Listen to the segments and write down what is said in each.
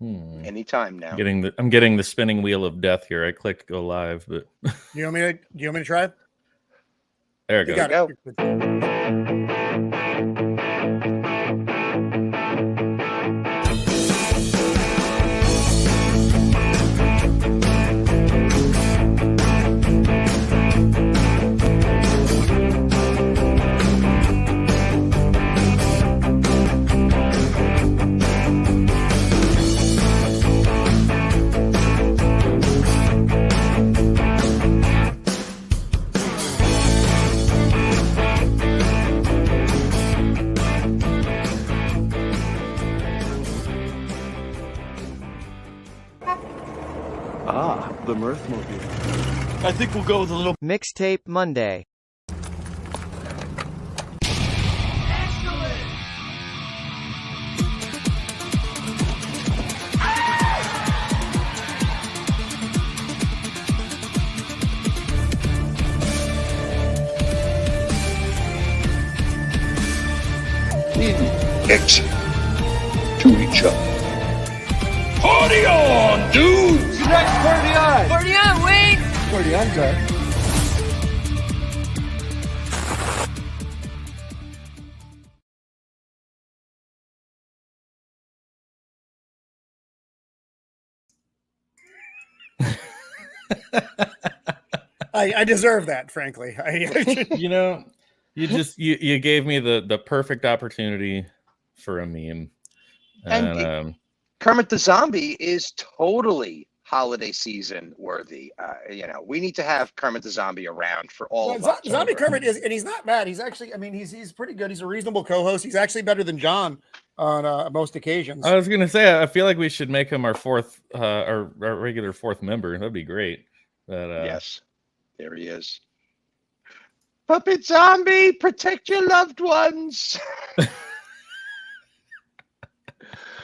Anytime now. I'm getting the spinning wheel of death here. I clicked go live, but Do you want me to try? There it goes. Go. The Mirthmobile. I think we'll go with a little Mixtape Monday. Exit to each other. Party on, dudes! next party on! Party on, Wayne! Party on, guy. I deserve that, frankly. You gave me the perfect opportunity for a meme. And Kermit the Zombie is totally holiday season worthy. We need to have Kermit the Zombie around for all of October. Zombie Kermit is, and he's not bad. He's actually, he's pretty good. He's a reasonable co-host. He's actually better than John on most occasions. I was gonna say, I feel like we should make him our fourth, our regular fourth member. That'd be great. But yes, there he is. Puppet Zombie, protect your loved ones.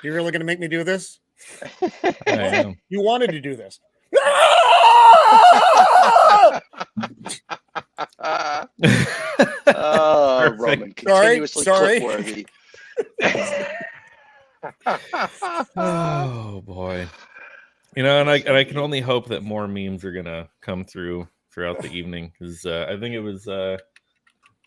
You're really going to make me do this? I am. You wanted to do this. Roman, continuously clip-worthy. Oh boy. And I can only hope that more memes are gonna come throughout the evening, because I think it was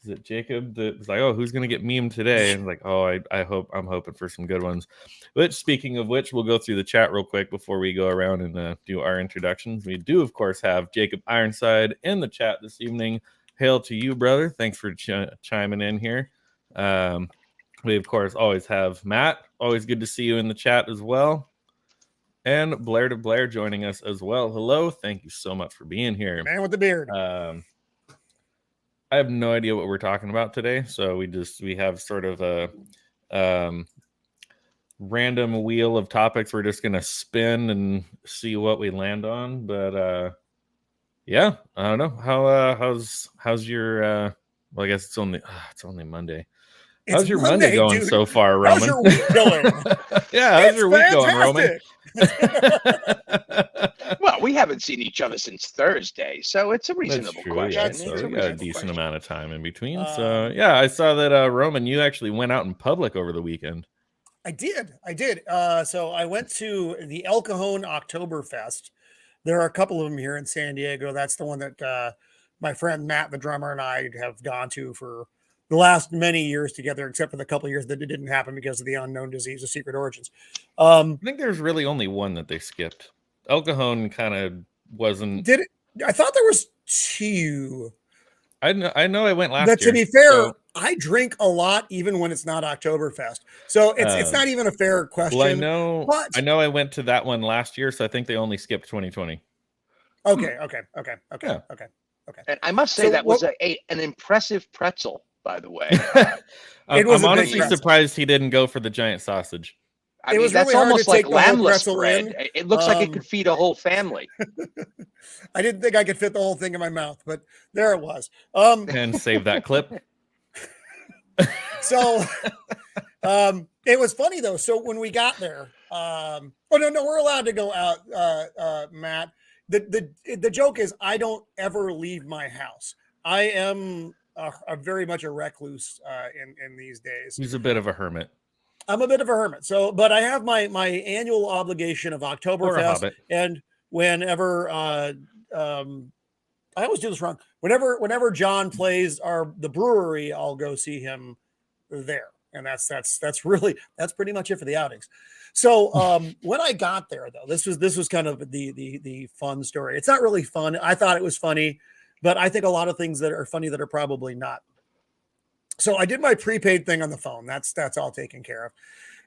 is it Jacob that was like, oh, who's gonna get memed today? And like, oh, I'm hoping for some good ones. But speaking of which, we'll go through the chat real quick before we go around and do our introductions. We do, of course, have Jacob Ironside in the chat this evening. Hail to you, brother. Thanks for chiming in here. We, of course, always have Matt. Always good to see you in the chat as well. And Blair to Blair joining us as well. Hello. Thank you so much for being here. Man with the beard. I have no idea what we're talking about today. So we have sort of a random wheel of topics we're just going to spin and see what we land on. But yeah, I don't know. How's your, well, I guess it's only Monday. How's your Monday going so far, Roman? How's your week going? Yeah, how's your week going, Roman? Well, we haven't seen each other since Thursday, so it's a reasonable question. Yeah, so we got a decent amount of time in between. So yeah, I saw that Roman, you actually went out in public over the weekend. I did. So I went to the El Cajon Oktoberfest. There are a couple of them here in San Diego. That's the one that my friend Matt, the drummer, and I have gone to for the last many years together, except for the couple of years that it didn't happen because of the unknown disease of Secret Origins. I think there's really only one that they skipped. El Cajon kind of wasn't. Did it? I thought there was two. I know I went last year. To be fair, so... I drink a lot even when it's not Oktoberfest. So it's not even a fair question. Well, I know I went to that one last year, so I think they only skipped 2020. Okay. And I must say was an impressive pretzel, by the way. I'm honestly surprised he didn't go for the giant sausage. I mean, that's really almost like lambless bread. It looks like it could feed a whole family. I didn't think I could fit the whole thing in my mouth, but there it was. And save that clip. So it was funny though. So when we got there, we're allowed to go out, Matt. The joke is I don't ever leave my house. I am very much a recluse in these days. He's a bit of a hermit. I'm a bit of a hermit. So, but I have my annual obligation of Oktoberfest, and whenever I always do this wrong. Whenever John plays the brewery, I'll go see him there, and that's pretty much it for the outings. So when I got there, though, this was kind of the fun story. It's not really fun. I thought it was funny, but I think a lot of things that are funny that are probably not. So I did my prepaid thing on the phone. That's all taken care of.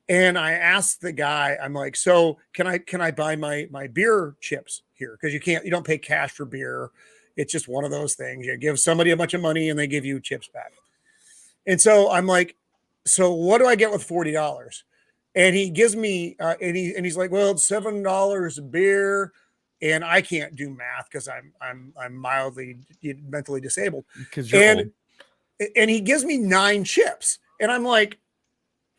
And I asked the guy, I'm like, so can I buy my beer chips here? Because you don't pay cash for beer. It's just one of those things. You give somebody a bunch of money and they give you chips back. And so I'm like, so what do I get with $40? And he gives me, and he's like, well, it's $7 a beer. And I can't do math because I'm mildly mentally disabled. Because you're old. And he gives me 9 chips. And I'm like,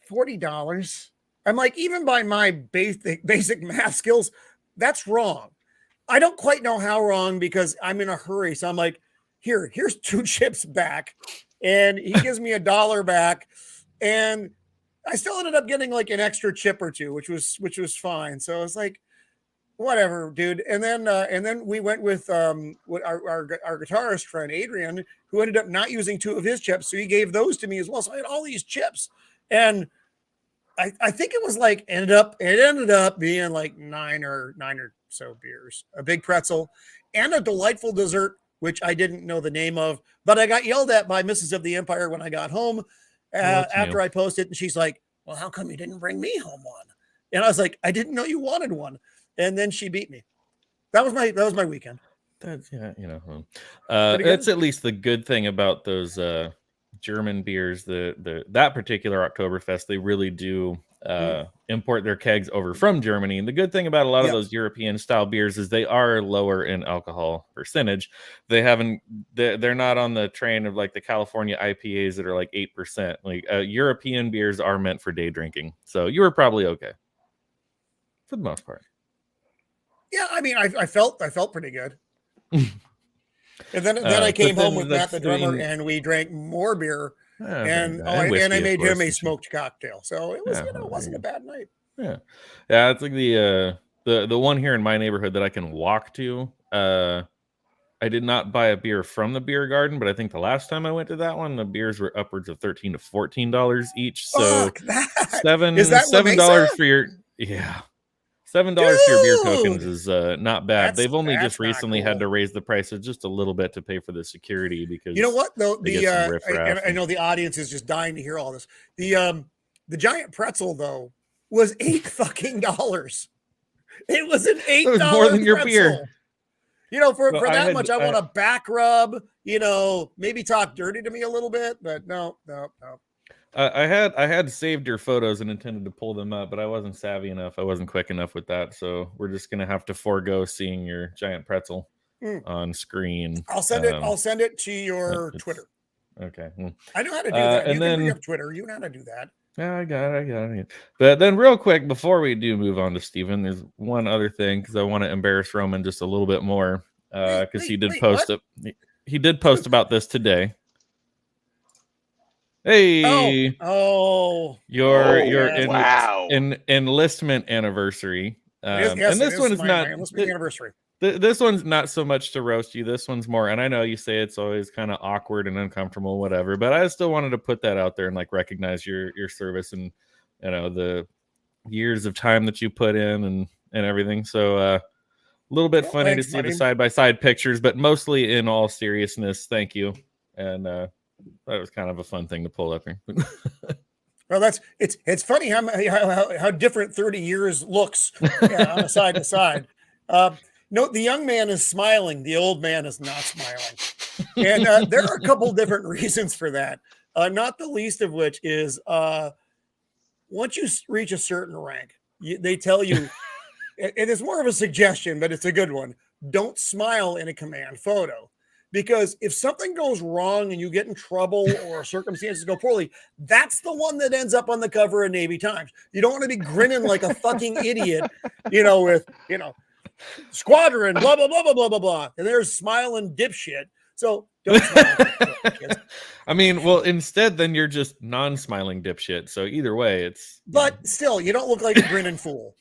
$40. I'm like, even by my basic math skills, that's wrong. I don't quite know how wrong because I'm in a hurry. So I'm like, here's 2 chips back. And he gives me $1 back. And I still ended up getting like an extra chip or 2, which was fine. So I was like, whatever, dude. And then we went with our guitarist friend, Adrian, who ended up not using 2 of his chips. So he gave those to me as well. So I had all these chips. And I think it was like it ended up being like 9 or so beers, a big pretzel, and a delightful dessert, which I didn't know the name of, but I got yelled at by Mrs. of the Empire when I got home after I posted, and she's like, well, how come you didn't bring me home one? And I was like, I didn't know you wanted one. And then she beat me. That was my weekend. That's that's at least the good thing about those German beers. That particular Oktoberfest, they really do import their kegs over from Germany. And the good thing about a lot of those European style beers is they are lower in alcohol percentage. They're not on the train of like the California IPAs that are like 8%. Like European beers are meant for day drinking. So you were probably okay for the most part. Yeah, I mean, I felt pretty good. And then I came home with Matt the drummer, and we drank more beer. And I made him a smoked cocktail, so it was it wasn't a bad night. Yeah, it's like the one here in my neighborhood that I can walk to. I did not buy a beer from the beer garden, but I think the last time I went to that one, the beers were upwards of $13 to $14 each. So $7 for your $7 for your beer tokens is not bad. They've only just recently had to raise the prices just a little bit to pay for the security because you know what though I know the audience is just dying to hear all this. The giant pretzel though was $8 fucking. It was an $8 it was more than your pretzel. beer. You know, for that much, I want a back rub. You know, maybe talk dirty to me a little bit, but no. I had saved your photos and intended to pull them up, but I wasn't savvy enough. I wasn't quick enough with that, so we're just gonna have to forego seeing your giant pretzel on screen. I'll send it to your Twitter. Okay. I know how to do that. And you can bring up Twitter. You know how to do that. Yeah, I got it. But then, real quick, before we do move on to Steven, there's one other thing because I want to embarrass Roman just a little bit more because he did post it. He did post about this today. Hey! Your enlistment anniversary. And this one is not enlistment anniversary. This one's not so much to roast you. This one's more, and I know you say it's always kind of awkward and uncomfortable, whatever. But I still wanted to put that out there and like recognize your service and the years of time that you put in and everything. So a little bit funny to see the side by side pictures, but mostly in all seriousness, thank you. And that was kind of a fun thing to pull up here. Well, it's funny how different 30 years looks on a side to side. No, the young man is smiling. The old man is not smiling. And there are a couple different reasons for that. Not the least of which is once you reach a certain rank, they tell you, it is more of a suggestion, but it's a good one. Don't smile in a command photo. Because if something goes wrong and you get in trouble or circumstances go poorly, that's the one that ends up on the cover of Navy Times. You don't want to be grinning like a fucking idiot, with, squadron, blah, blah, blah, blah, blah, blah, blah. And there's smiling dipshit So don't smile. Kids. I mean, well, instead, then you're just non-smiling dipshit. So either way, it's. But still, you don't look like a grinning fool,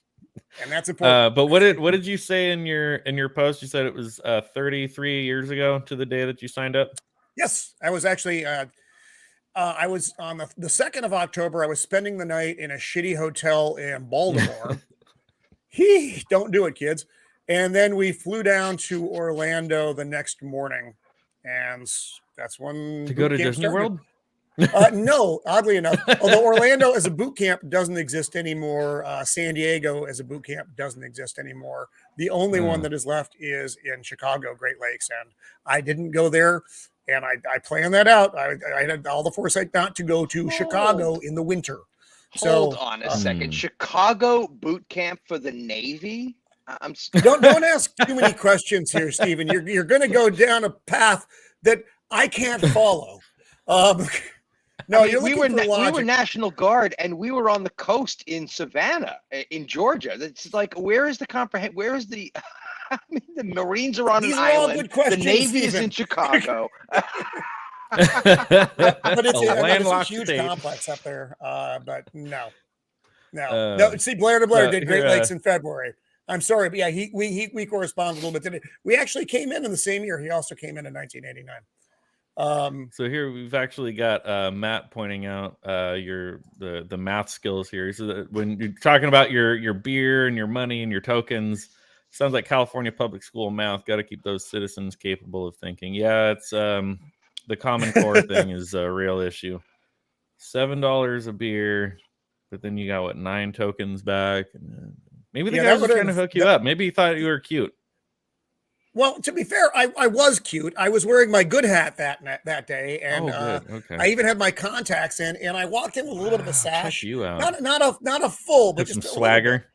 and that's important. But what did you say in your post? You said it was 33 years ago to the day that you signed up. Yes, I was actually. I was on the 2nd of October. I was spending the night in a shitty hotel in Baltimore. Don't do it, kids. And then we flew down to Orlando the next morning, and that's when to go to Disney started. World. No, oddly enough, although Orlando as a boot camp doesn't exist anymore, San Diego as a boot camp doesn't exist anymore. The only one that is left is in Chicago, Great Lakes, and I didn't go there. And I planned that out. I had all the foresight not to go to Chicago in the winter. Hold on a second. Chicago boot camp for the Navy? Don't ask too many questions here, Stephen. You're going to go down a path that I can't follow. No, you're looking for logic. We were National Guard, and we were on the coast in Savannah, in Georgia. It's like, where is the Where is the? I mean, the Marines are on These an are all island. good questions, The Navy Stephen. is in Chicago. But it's a landlocked huge state. complex up there. But no. Uh, See, Blair to Blair no, did Great here, Lakes in February. I'm sorry, but yeah, we correspond a little bit today. We actually came in the same year. He also came in 1989. So here we've actually got Matt pointing out the math skills here. So that when you're talking about your beer and your money and your tokens, sounds like California public school math. Got to keep those citizens capable of thinking. Yeah, it's the Common Core thing is a real issue. $7 a beer, but then you got what 9 tokens back. And maybe the guy was trying to hook you up. Maybe he thought you were cute. Well, to be fair, I was cute. I was wearing my good hat that day, and Okay. I even had my contacts in, and I walked in with a little bit of a sash. Check you out. Not a full, but Have just some a swagger.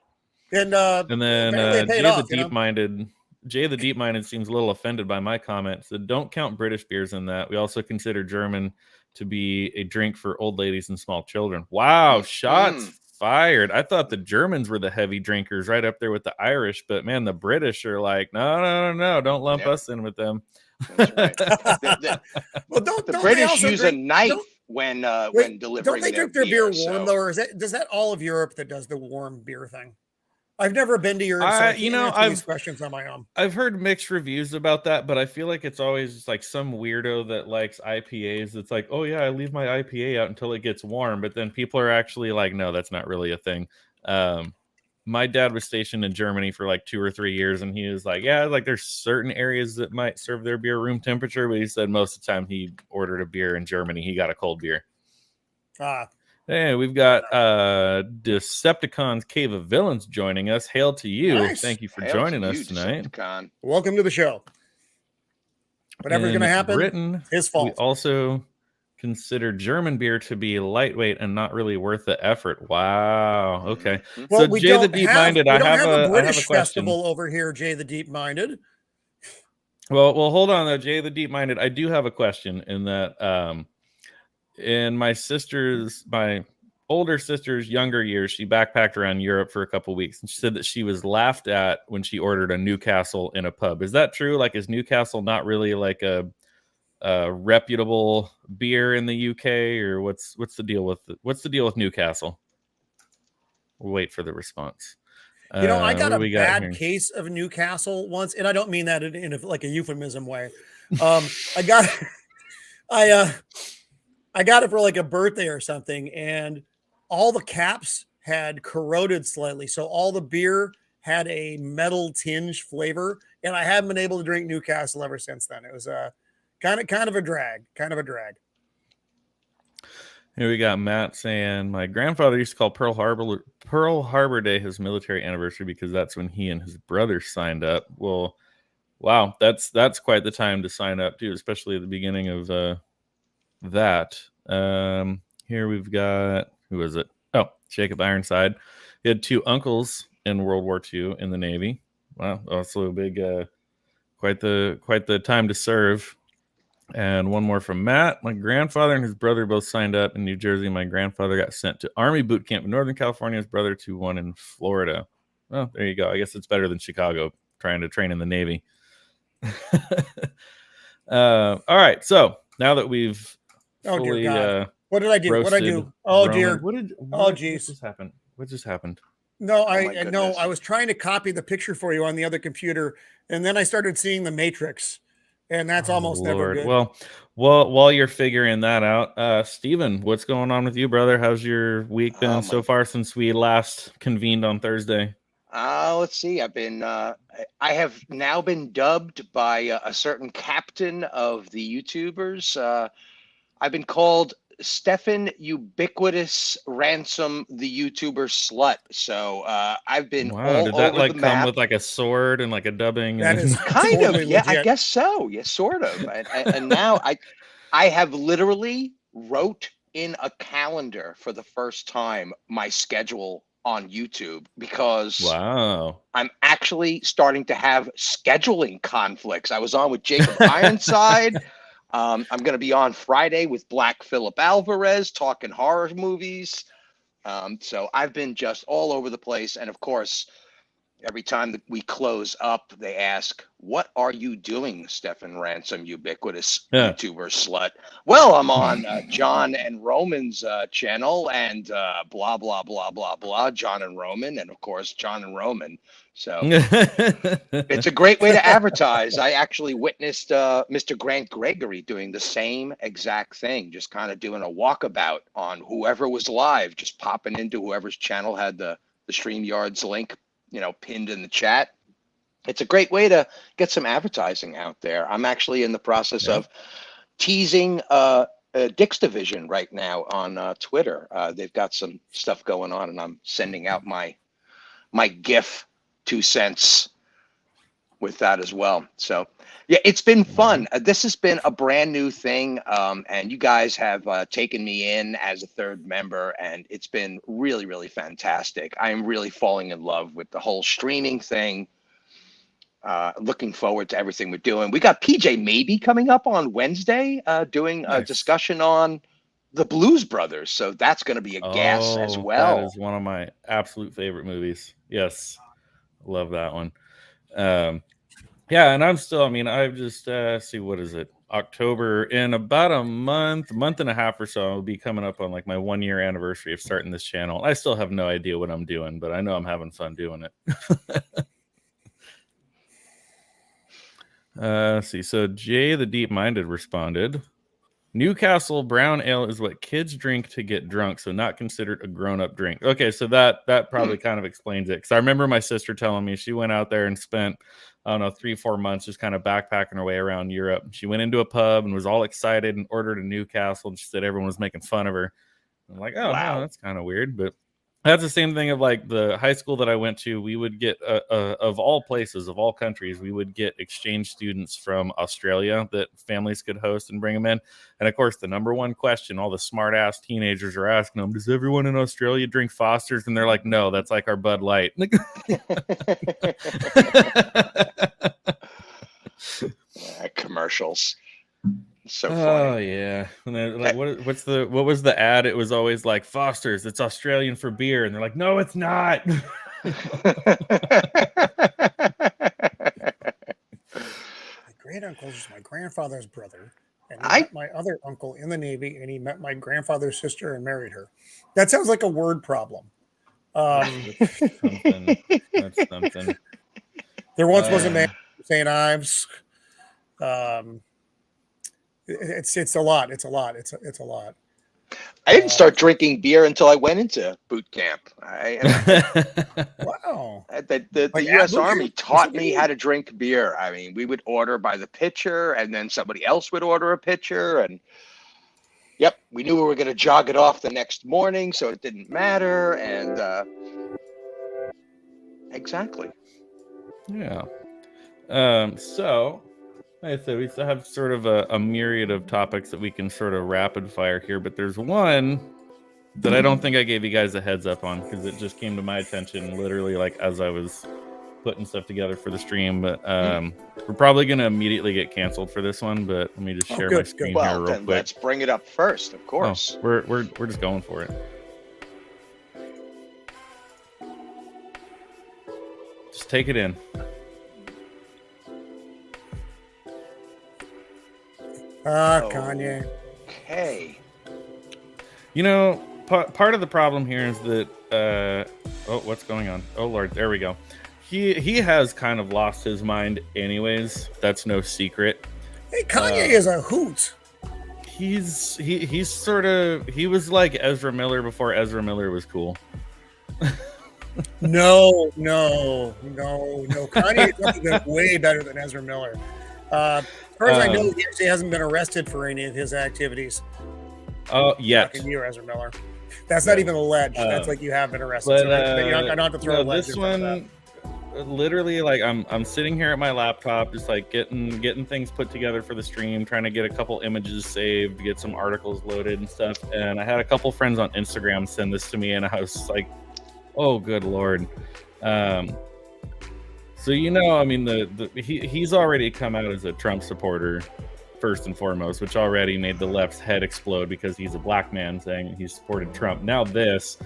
And then apparently it paid Jay off, the you know? Deep-Minded. Jay the Deep-Minded seems a little offended by my comment. So don't count British beers in that. We also consider German to be a drink for old ladies and small children. Wow, shots fired. I thought the Germans were the heavy drinkers right up there with the Irish, but man, the British are like, no, don't lump us in with them. That's right. Well, don't The they British also use drink- a knife don't- when Wait, delivering don't they drink their beer warm so. though, or does that all of Europe that does the warm beer thing? I've never been to Europe, so I can't answer these questions on my own. I've heard mixed reviews about that, but I feel like it's always just like some weirdo that likes IPAs. It's like, oh yeah, I leave my IPA out until it gets warm, but then people are actually like, no, that's not really a thing. My dad was stationed in Germany for like 2 or 3 years, and he was like, yeah, like there's certain areas that might serve their beer room temperature, but he said most of the time he ordered a beer in Germany, he got a cold beer. Hey, we've got Decepticons Cave of Villains joining us. Hail to you. Nice. Thank you for joining us tonight. Decepticon. Welcome to the show. Whatever's going to happen, Britain, his fault. we also consider German beer to be lightweight and not really worth the effort. Wow. Okay. Well, so we Jay don't the Deep-Minded, have I have a a British question. festival over here, Jay the Deep-Minded. Well, hold on though, Jay the Deep-Minded. I do have a question in that in my older sister's younger years, she backpacked around Europe for a couple weeks, and she said that she was laughed at when she ordered a Newcastle in a pub. Is that true? Like, is Newcastle not really like a reputable beer in the UK, or what's the deal with Newcastle? We'll wait for the response. You know, I got a bad here? case of Newcastle once, and I don't mean that in a euphemism way. I got it for like a birthday or something, and all the caps had corroded slightly, so all the beer had a metal tinge flavor, and I haven't been able to drink Newcastle ever since then. It was kind of a drag. Here we got Matt saying, my grandfather used to call Pearl Harbor Day his military anniversary because that's when he and his brother signed up. Well, wow, that's quite the time to sign up too, especially at the beginning of that. Here we've got, who is it? Oh, Jacob Ironside. He had 2 uncles in World War II in the Navy. Wow, also a big, quite the time to serve. And one more from Matt. My grandfather and his brother both signed up in New Jersey. My grandfather got sent to Army boot camp in Northern California. His brother to one in Florida. Oh, there you go. I guess it's better than Chicago trying to train in the Navy. All right. So now that we've Oh dear fully God. What did I do? What did I roasted do? Oh Roman, dear. what Geez. just happened? What just happened? No, Oh, my no, goodness. I was trying to copy the picture for you on the other computer, and then I started seeing the Matrix, and that's almost never good. Well, while you're figuring that out, Steven, what's going on with you, brother? How's your week been so far since we last convened on Thursday? Let's see. I have now been dubbed by a certain captain of the YouTubers. I've been called Stefan Ubiquitous Ransom, the YouTuber slut. So I've been all did that over like the come map. with like a sword and like a dubbing? That is Kind totally of, yeah, I legit. guess so. Yeah, sort of. And now I have literally wrote in a calendar for the first time my schedule on YouTube because wow. I'm actually starting to have scheduling conflicts. I was on with Jacob Ironside. I'm going to be on Friday with Black Phillip Alvarez talking horror movies. So I've been just all over the place. And of course, every time that we close up, they ask, "What are you doing, Stefan Ransom, ubiquitous YouTuber slut?" Well, I'm on John and Roman's channel and blah, blah, blah, blah, blah, John and Roman, and of course, John and Roman. So it's a great way to advertise. I actually witnessed Mr. Grant Gregory doing the same exact thing, just kind of doing a walkabout on whoever was live, just popping into whoever's channel had the StreamYard's link, pinned in the chat. It's a great way to get some advertising out there. I'm actually in the process of teasing Dick's Division right now on Twitter. They've got some stuff going on, and I'm sending out my GIF 2 cents with that as well. So yeah, it's been fun. This has been a brand new thing, and you guys have taken me in as a third member, and it's been really, really fantastic. I'm really falling in love with the whole streaming thing. Looking forward to everything we're doing. We got PJ Maybe coming up on Wednesday, doing a discussion on the Blues Brothers. So that's going to be a gas as well. That is one of my absolute favorite movies. Yes. Love that one. Yeah, and I'm still, I've just, see, what is it? October, in about a month and a half or so, I'll be coming up on like my 1 year anniversary of starting this channel. I still have no idea what I'm doing, but I know I'm having fun doing it. Let's see. So Jay the Deep Minded responded, Newcastle brown ale is what kids drink to get drunk, so not considered a grown-up drink. Okay, so that probably kind of explains it. Because I remember my sister telling me she went out there and spent, I don't know, 3-4 months just kind of backpacking her way around Europe. She went into a pub and was all excited and ordered a Newcastle, and she said everyone was making fun of her. I'm like, oh, wow, that's kind of weird, but that's the same thing of like the high school that I went to. We would get, of all places, of all countries, we would get exchange students from Australia that families could host and bring them in. And of course, the number one question all the smart ass teenagers are asking them, does everyone in Australia drink Foster's? And they're like, no, that's like our Bud Light. Commercials. So funny. Oh yeah. And they're like, what was the ad? It was always like Foster's, it's Australian for beer. And they're like, no, it's not. My great uncle is my grandfather's brother. And he met my other uncle in the Navy, and he met my grandfather's sister and married her. That sounds like a word problem. That's something. There once was a man in St. Ives. It's a lot. It's a lot. It's a lot. I didn't start drinking beer until I went into boot camp. Wow. The U.S. Army taught me how to drink beer. I mean, we would order by the pitcher, and then somebody else would order a pitcher, and yep, we knew we were going to jog it off the next morning, so it didn't matter. And exactly. Yeah. So like I said, we still have sort of a myriad of topics that we can sort of rapid fire here, but there's one that I don't think I gave you guys a heads up on because it just came to my attention literally like as I was putting stuff together for the stream. But we're probably going to immediately get canceled for this one, but let me just share my screen here real quick. Let's bring it up first, of course. Oh, we're just going for it. Just take it in. Kanye. Okay. You know, part of the problem here is that what's going on? Oh Lord, there we go. He has kind of lost his mind anyways. That's no secret. Hey, Kanye is a hoot. He's sort of, he was like Ezra Miller before Ezra Miller was cool. No. Kanye is something way better than Ezra Miller. As far as I know, he actually hasn't been arrested for any of his activities. Oh, yet. Fucking you, Ezra Miller. That's not even alleged. That's like you have been arrested. But, I don't have to throw alleged. This one, literally, like I'm sitting here at my laptop, just like getting things put together for the stream, trying to get a couple images saved, get some articles loaded and stuff. And I had a couple friends on Instagram send this to me, and I was like, "Oh, good Lord!" So I mean, he's already come out as a Trump supporter, first and foremost, which already made the left's head explode because he's a black man saying he supported Trump. Now this.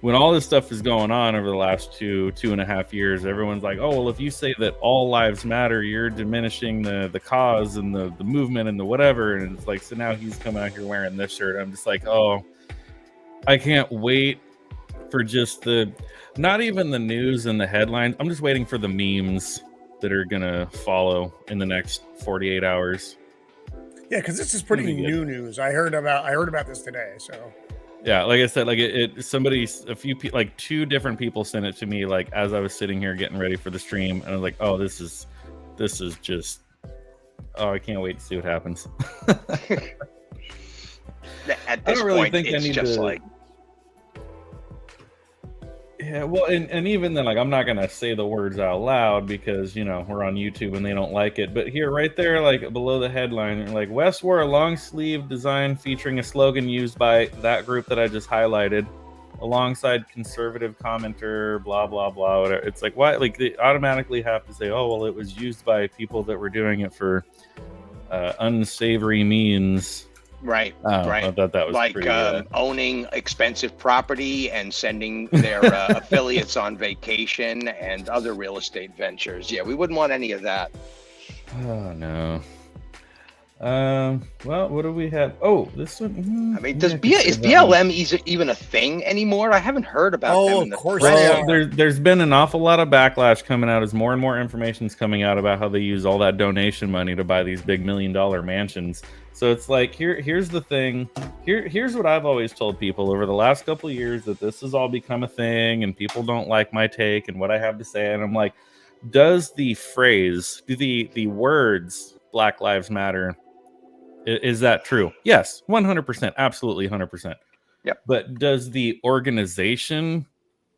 When all this stuff is going on over the last 2.5 years, everyone's like, oh, well, if you say that all lives matter, you're diminishing the cause and the movement and the whatever. And it's like, so now he's coming out here wearing this shirt. I'm just like, oh, I can't wait for just not even the news and the headlines. I'm just waiting for the memes that are going to follow in the next 48 hours. Yeah, because this is pretty new news. I heard about this today, so... Yeah, like I said, like a few people, like 2 different people sent it to me, like as I was sitting here getting ready for the stream, and I was like, oh, this is just, oh, I can't wait to see what happens. At this point, it's just like, yeah, well, and even then, like, I'm not gonna say the words out loud because we're on YouTube and they don't like it. But here, right there, like below the headline, like West wore a long sleeve design featuring a slogan used by that group that I just highlighted, alongside conservative commenter, blah blah blah. Whatever. It's like, why? Like they automatically have to say, oh well, it was used by people that were doing it for unsavory means. Right. I thought that was like pretty, owning expensive property and sending their affiliates on vacation and other real estate ventures. Yeah, we wouldn't want any of that. Oh no. Well, what do we have? Oh, this one. I mean, is BLM even a thing anymore? I haven't heard about them. Oh, of course. There's been an awful lot of backlash coming out as more and more information's coming out about how they use all that donation money to buy these big $1 million mansions. So it's like, here's the thing. Here's what I've always told people over the last couple of years, that this has all become a thing and people don't like my take and what I have to say. And I'm like, does the words Black Lives Matter, is that true? Yes, 100%. Absolutely 100%. Yep. But does the organization,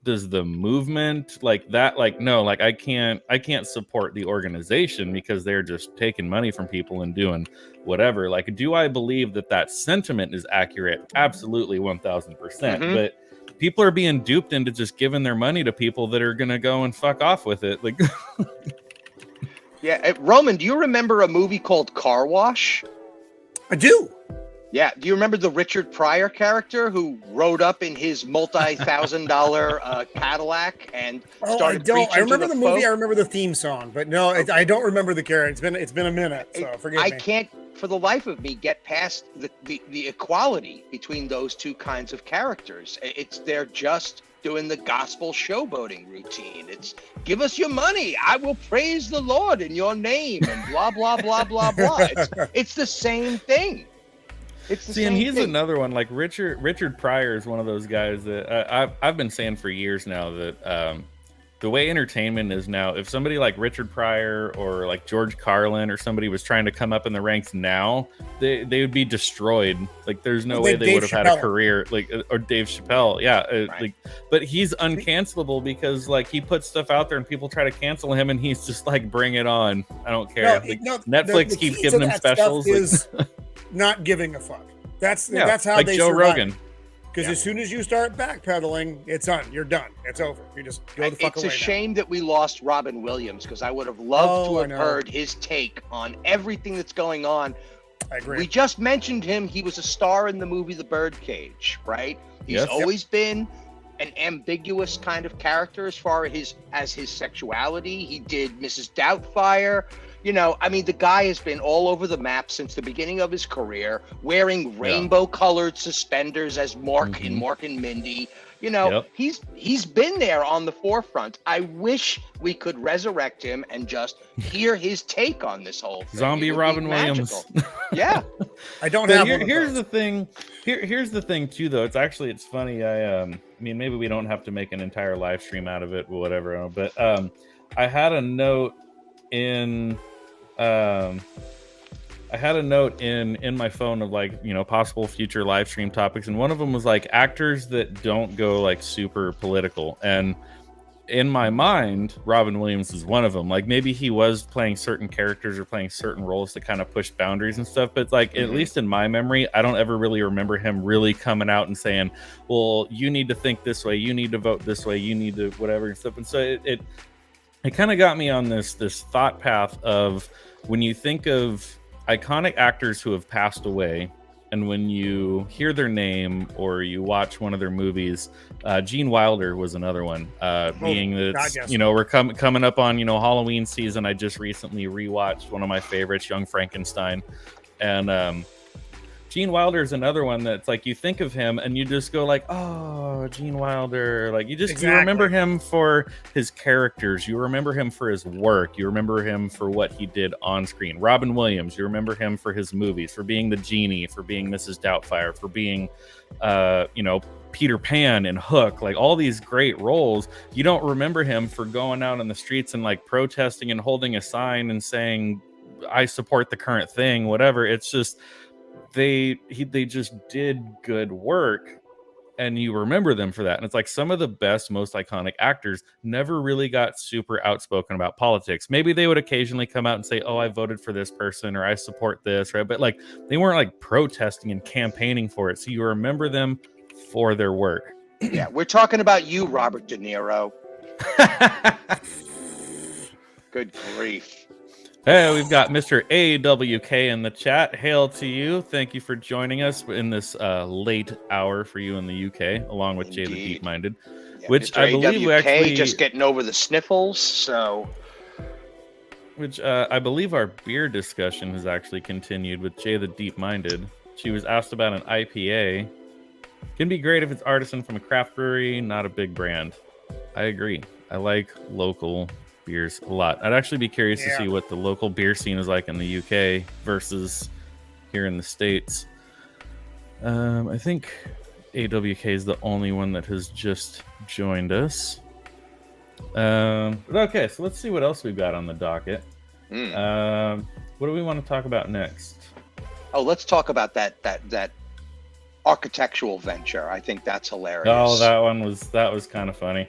does the movement, like that, like, no, like I can't support the organization because they're just taking money from people and doing whatever. Like, do I believe that sentiment is accurate? Absolutely 1000%. But people are being duped into just giving their money to people that are going to go and fuck off with it. Like, yeah. Roman, do you remember a movie called Car Wash? I do. Yeah. Do you remember the Richard Pryor character who rode up in his multi-$1,000 Cadillac and started preaching? I remember to the folk? movie. I remember the theme song, but no, I don't remember the character. It's been a minute, so forgive me. I can't, for the life of me, get past the equality between those two kinds of characters. They're just doing the gospel showboating routine. It's give us your money, I will praise the Lord in your name, and blah blah blah blah blah. It's the same thing. And he's another one. Like Richard Pryor is one of those guys that I've been saying for years now that the way entertainment is now, if somebody like Richard Pryor or like George Carlin or somebody was trying to come up in the ranks now, they would be destroyed. Like there's no way they would have had a career, like, or Dave Chappelle. Yeah. Right. Like, but he's uncancelable because like he puts stuff out there and people try to cancel him and he's just like, bring it on. I don't care. Netflix the keeps giving him specials. Is not giving a fuck. That's how like they Joe survive. Rogan. Because as soon as you start backpedaling, it's on. You're done. It's over. You just go the fuck away. It's a shame that we lost Robin Williams, because I would have loved to have heard his take on everything that's going on. I agree. We just mentioned him. He was a star in the movie The Birdcage, right? He's always been an ambiguous kind of character as far as his sexuality. He did Mrs. Doubtfire. You know, I mean, the guy has been all over the map since the beginning of his career, wearing rainbow-colored suspenders as Mork in Mork and Mindy. You know, he's been there on the forefront. I wish we could resurrect him and just hear his take on this whole thing. Zombie Robin Williams. Yeah. I don't have here's the thing. Here's the thing too, though. It's funny. I mean, maybe we don't have to make an entire live stream out of it or whatever. But I had a note in my phone of like, you know, possible future live stream topics, and one of them was like actors that don't go like super political. And in my mind, Robin Williams is one of them. Like maybe he was playing certain characters or playing certain roles that kind of push boundaries and stuff, but like at least in my memory, I don't ever really remember him really coming out and saying, well, you need to think this way, you need to vote this way, you need to whatever and stuff. And so it kind of got me on this thought path of when you think of iconic actors who have passed away, and when you hear their name or you watch one of their movies, Gene Wilder was another one. Being that you know, we're coming up on, you know, Halloween season. I just recently rewatched one of my favorites, Young Frankenstein, and Gene Wilder is another one that's like you think of him and you just go like, oh, Gene Wilder. Like you remember him for his characters. You remember him for his work. You remember him for what he did on screen. Robin Williams, you remember him for his movies, for being the genie, for being Mrs. Doubtfire, for being, you know, Peter Pan and Hook, like all these great roles. You don't remember him for going out on the streets and like protesting and holding a sign and saying, I support the current thing, whatever. It's just, they just did good work and you remember them for that. And it's like some of the best, most iconic actors never really got super outspoken about politics. Maybe they would occasionally come out and say, oh, I voted for this person or I support this, right? But like they weren't like protesting and campaigning for it. So you remember them for their work. Yeah, we're talking about you, Robert De Niro. Good grief. Hey, we've got Mr. AWK in the chat. Hail to you. Thank you for joining us in this late hour for you in the UK, along with Jay the Deep Minded, which Mr. I believe we actually just getting over the sniffles. So, which I believe our beer discussion has actually continued with Jay the Deep Minded. She was asked about an IPA. Can be great if it's artisan from a craft brewery, not a big brand. I agree. I like local beers a lot. I'd actually be curious to see what the local beer scene is like in the UK versus here in the States. I think AWK is the only one that has just joined us. Okay, so let's see what else we've got on the docket. What do we want to talk about next? Oh, let's talk about that architectural venture. I think that's hilarious. Oh, that was kind of funny.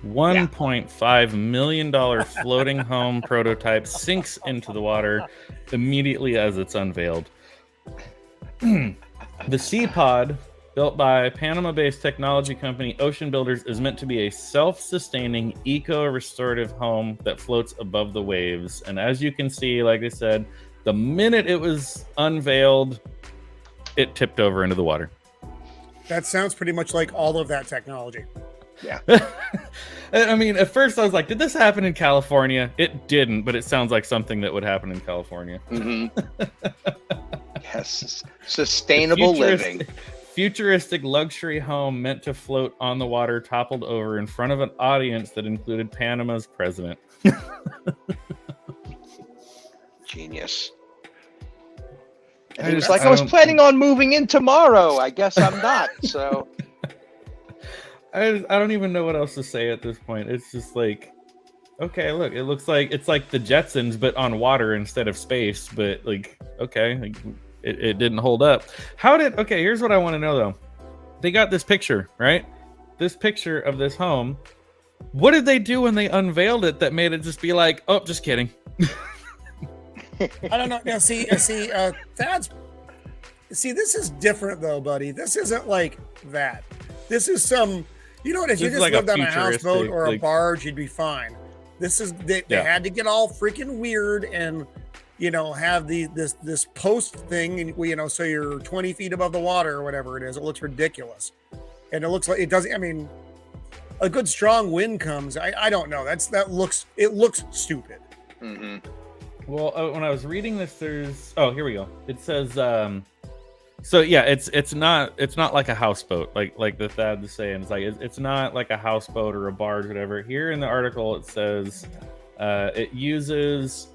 $1.5 million floating home prototype sinks into the water immediately as it's unveiled. The Sea Pod, built by Panama-based technology company Ocean Builders, is meant to be a self-sustaining, eco-restorative home that floats above the waves. And as you can see, like I said, the minute it was unveiled, it tipped over into the water. That sounds pretty much like all of that technology. Yeah. I mean, at first I was like, did this happen in California? It didn't, but it sounds like something that would happen in California. Yes. Sustainable living. Futuristic luxury home meant to float on the water, toppled over in front of an audience that included Panama's president. Genius. And he was like, I was planning on moving in tomorrow. I guess I'm not. So I don't even know what else to say at this point. It's just like, okay, look, it looks like it's like the Jetsons, but on water instead of space. But like, okay, like, it didn't hold up. Okay, here's what I want to know though. They got this picture, right? This picture of this home. What did they do when they unveiled it that made it just be like, oh, just kidding? I don't know. Now, see, Thad's. See, this is different though, buddy. This isn't like that. This is some. You know what? If you just lived on a houseboat or a barge, you'd be fine. This is they had to get all freaking weird and, you know, have this post thing, and you know, so you're 20 feet above the water or whatever it is. It looks ridiculous, and it looks like it doesn't. I mean, a good strong wind comes, I don't know. It looks stupid. Mm-hmm. Well, when I was reading this, here we go. It says, so yeah, it's not like a houseboat, like the Thad was saying. It's like it's not like a houseboat or a barge, whatever. Here in the article, it says it uses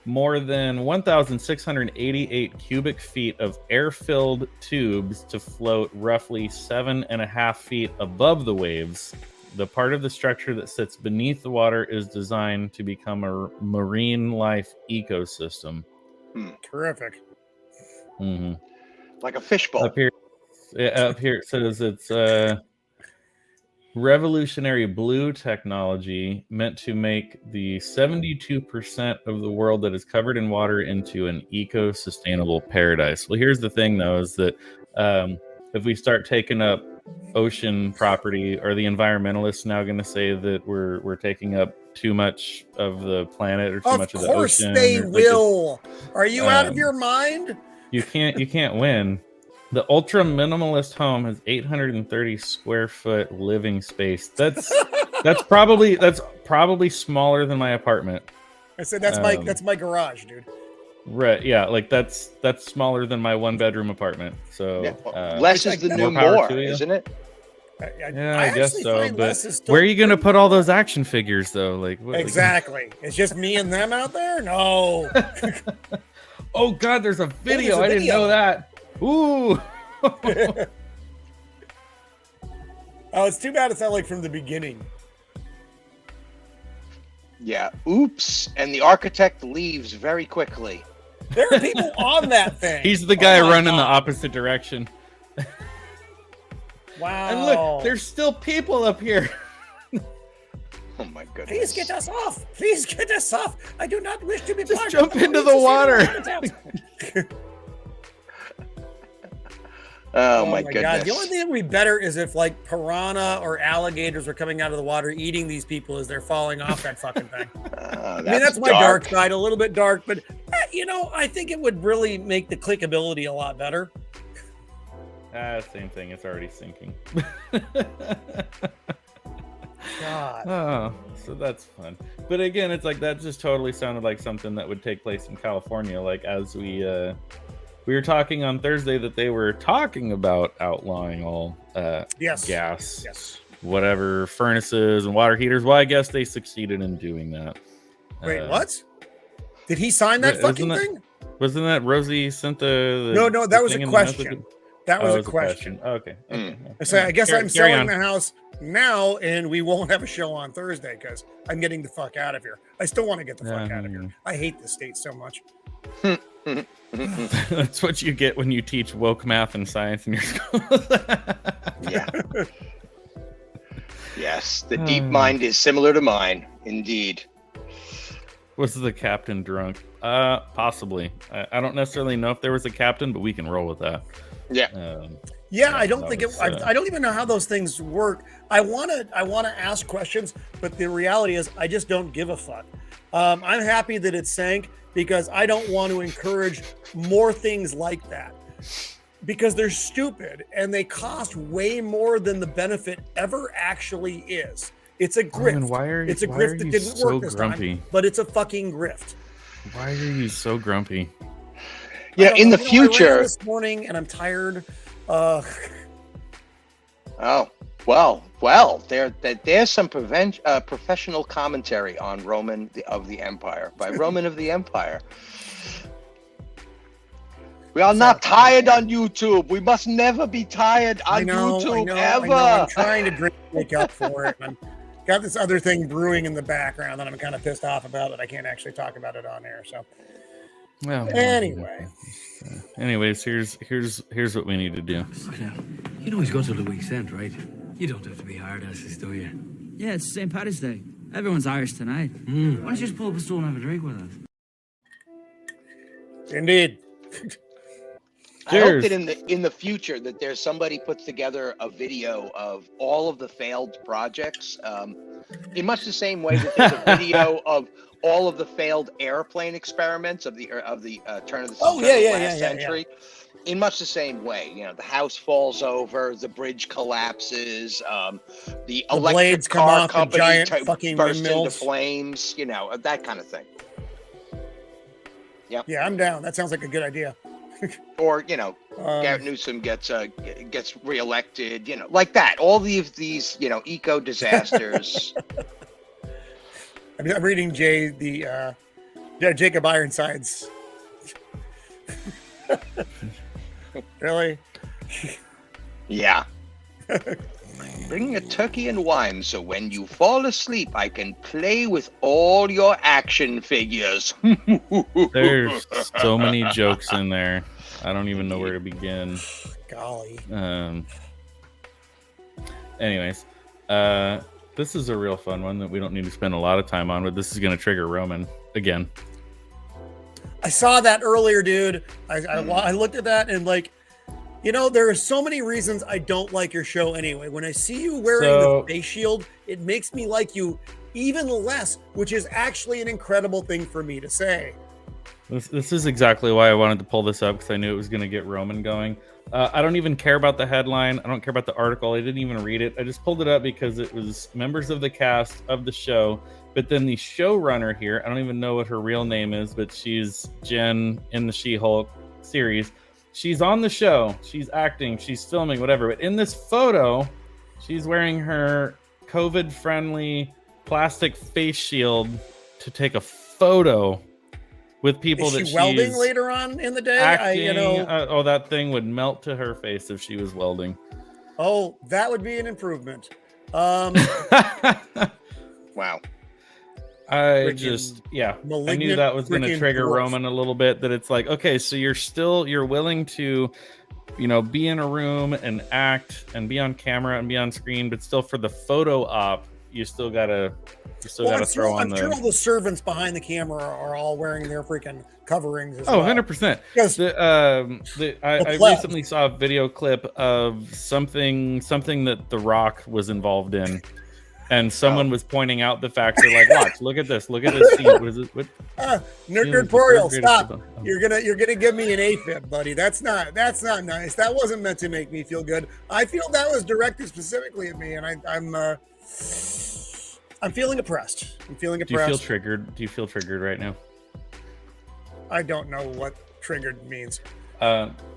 more than 1,688 cubic feet of air-filled tubes to float roughly 7.5 feet above the waves. The part of the structure that sits beneath the water is designed to become a marine life ecosystem. Terrific. Mm-hmm. Like a fishbowl. Up here it says it's revolutionary blue technology meant to make the 72% of the world that is covered in water into an eco-sustainable paradise. Well, here's the thing, though, is that if we start taking up ocean property, are the environmentalists now going to say that we're taking up too much of the planet or too much of the ocean? Of course they will. Are you out of your mind? You can't win. The ultra minimalist home has 830 square foot living space. That's probably smaller than my apartment. I said that's my garage, dude. Right, yeah, like that's smaller than my 1-bedroom apartment. So less is the new more, isn't it? I guess so. But where are you going to put all those action figures, though? Like exactly, it's just me and them out there. No. Oh God, there's a video. I didn't know that. Ooh. Oh, it's too bad it's not like from the beginning. Yeah. Oops. And the architect leaves very quickly. There are people on that thing. He's the guy running the opposite direction. Wow. And look, there's still people up here. Oh my goodness. Please get us off. Please get us off. I do not wish to be just jump into the water. Oh my goodness. God. The only thing that would be better is if like piranha or alligators were coming out of the water eating these people as they're falling off that fucking thing. I mean, that's my dark side, a little bit dark, but I think it would really make the clickability a lot better. Same thing. It's already sinking. God. Oh, so that's fun. But again, it's like that just totally sounded like something that would take place in California. Like as we were talking on Thursday that they were talking about outlawing all gas, whatever, furnaces and water heaters. Well, I guess they succeeded in doing that. Wait, what? Did he sign that fucking thing? Wasn't that Rosie sent the No, that was a question. That was a question. Okay. So I guess I'm selling the house now, and we won't have a show on Thursday because I'm getting the fuck out of here. I still want to get the fuck out of here. I hate this state so much. That's what you get when you teach woke math and science in your school. Yeah. Yes, the deep mind is similar to mine, indeed. Was the captain drunk? Possibly. I don't necessarily know if there was a captain, but we can roll with that. Yeah. I don't think I don't even know how those things work. I want to ask questions, but the reality is I just don't give a fuck. I'm happy that it sank because I don't want to encourage more things like that because they're stupid and they cost way more than the benefit ever actually is. It's a grift. It's a grift that didn't work this time, but it's a fucking grift. Why are you so grumpy? Yeah, in the future. I ran this morning and I'm tired. Oh, well. There's some professional commentary on Roman of the Empire by Roman of the Empire. We are not tired on YouTube. We must never be tired on YouTube ever. I'm trying to make up for it. I'm got this other thing brewing in the background that I'm kind of pissed off about that I can't actually talk about it on air. So, well, anyways, here's what we need to do. You know he's got till the week's end, right? You don't have to be hard asses, do you? Yeah, it's St. Paddy's Day. Everyone's Irish tonight. Why don't you just pull up a stool and have a drink with us? Indeed. I hope that in the future that there's somebody puts together a video of all of the failed projects, in much the same way that there's a video of all of the failed airplane experiments of the turn of the last century. in much the same way. The house falls over, the bridge collapses, the electric blades come car off the company giant fucking bursts into windmills. flames, that kind of thing. Yeah, I'm down. That sounds like a good idea. Or, Garrett Newsom gets reelected, like that. All these eco disasters. I'm reading Jacob Ironside's. Really? Yeah. Bring a turkey and wine so when you fall asleep, I can play with all your action figures. There's so many jokes in there. I don't even know where to begin. Golly. Anyways, this is a real fun one that we don't need to spend a lot of time on, but this is going to trigger Roman again. I saw that earlier, dude. I looked at that and there are so many reasons I don't like your show anyway. When I see you wearing the face shield, it makes me like you even less, which is actually an incredible thing for me to say. This is exactly why I wanted to pull this up, because I knew it was going to get Roman going. I don't even care about the headline. I don't care about the article. I didn't even read it. I just pulled it up because it was members of the cast of the show. But then the showrunner here, I don't even know what her real name is, but she's Jen in the She-Hulk series. She's on the show. She's acting. She's filming, whatever. But in this photo, she's wearing her COVID-friendly plastic face shield to take a photo with people that she's welding later on in the day. Acting, that thing would melt to her face if she was welding. Oh, that would be an improvement. Wow. I knew that was going to trigger Roman a little bit, that it's like, okay, so you're willing to, be in a room and act and be on camera and be on screen, but still for the photo op, you still gotta throw on I'm sure all the servants behind the camera are all wearing their freaking coverings as well. 100%. I recently saw a video clip of something that The Rock was involved in. And someone was pointing out the fact that, like, watch, look at this scene. What is it? Nerdporial, stop! You're gonna give me an AFib, buddy. That's not nice. That wasn't meant to make me feel good. I feel that was directed specifically at me, and I'm feeling oppressed. Do you feel triggered? Do you feel triggered right now? I don't know what triggered means.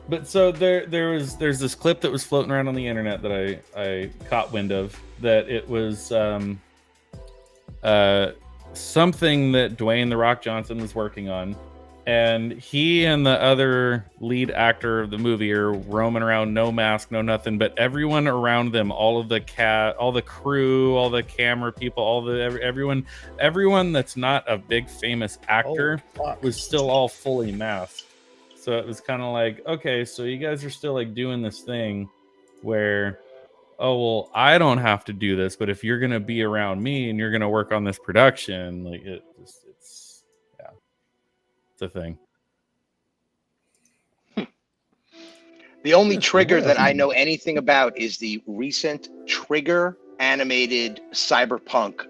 But so there's this clip that was floating around on the internet that I caught wind of, that it was something that Dwayne "The Rock" Johnson was working on, and he and the other lead actor of the movie are roaming around, no mask, no nothing, but everyone around them, all the crew, all the camera people, everyone that's not a big famous actor was still all fully masked. So it was kind of like, okay, so you guys are still like doing this thing where, oh, well, I don't have to do this, but if you're going to be around me and you're going to work on this production, like it's a thing. The only Trigger that I know anything about is the recent Trigger animated cyberpunk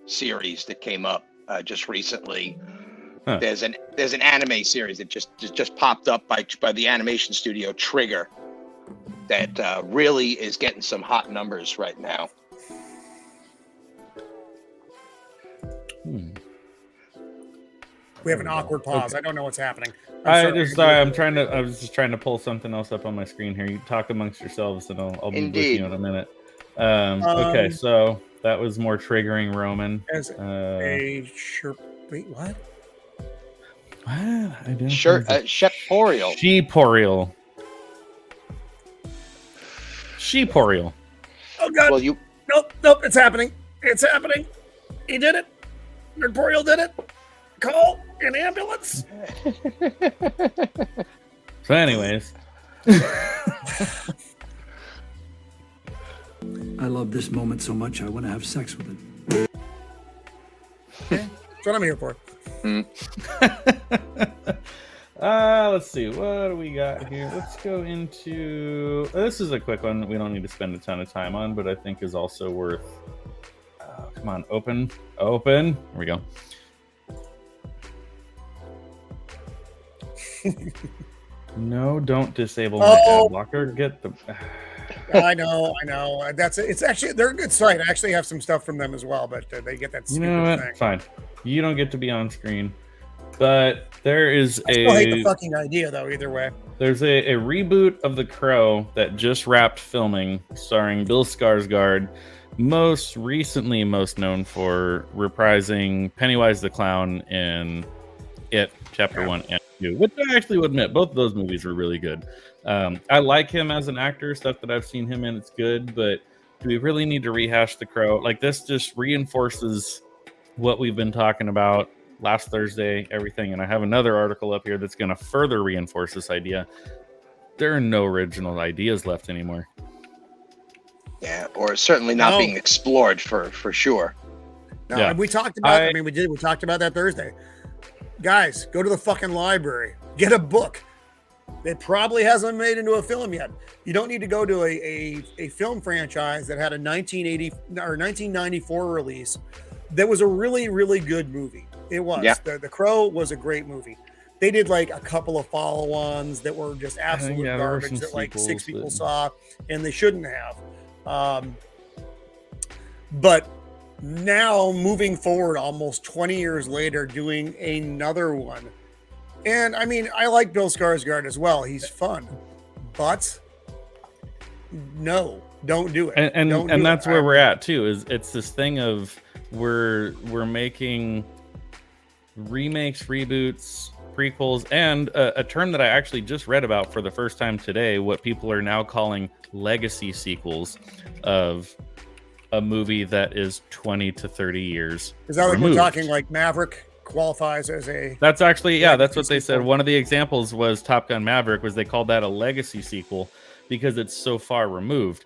series that came up just recently. Huh. There's an anime series that just popped up by the animation studio Trigger that really is getting some hot numbers right now. We have an awkward pause. Okay. I don't know what's happening. I was just trying to pull something else up on my screen here. You talk amongst yourselves, and I'll be with you in a minute. Okay, so that was more triggering Roman. As a shirt. Wait, what? Sheporial. Sheporial. Oh God! Well, nope, it's happening. It's happening. He did it. Nerdporial did it. Call an ambulance. So, anyways, I love this moment so much. I want to have sex with it. Okay. That's what I'm here for. Let's see, what do we got here? Let's go into this is a quick one that we don't need to spend a ton of time on, but I think is also worth come on, open here we go. No, don't disable my Oh. ad blocker. Get the. I know. It's actually, they're a good site. I actually have some stuff from them as well, but they get that You stupid know what? thing. Fine. You don't get to be on screen, but there is I still hate the fucking idea, though. Either way, there's a reboot of The Crow that just wrapped filming, starring Bill Skarsgård, most recently most known for reprising Pennywise the Clown in It Chapter 1 and 2, which I actually would admit both of those movies were really good. I like him as an actor. Stuff that I've seen him in, it's good, but do we really need to rehash The Crow? Like, this just reinforces what we've been talking about last Thursday, everything. And I have another article up here that's going to further reinforce this idea. There are no original ideas left anymore. Yeah, or certainly not being explored for sure. No, Yeah. and we talked about. We talked about that Thursday. Guys, go to the fucking library. Get a book. It probably hasn't made into a film yet. You don't need to go to a film franchise that had a 1980 or 1994 release that was a really, really good movie. It was. Yeah. The Crow was a great movie. They did like a couple of follow-ons that were just absolute there were garbage some that like sequels, 6 people but- saw, and they shouldn't have. But now moving forward almost 20 years later, doing another one. And I mean, I like Bill Skarsgård as well. He's fun, but no, don't do it. And that's where we're at too, is it's this thing of we're making remakes, reboots, prequels, and a term that I actually just read about for the first time today, what people are now calling legacy sequels of a movie that is 20 to 30 years Is that like removed. we're talking like Maverick qualifies as a... That's actually, yeah, that's what they said. sequel? One of the examples was Top Gun Maverick, was they called that a legacy sequel because it's so far removed.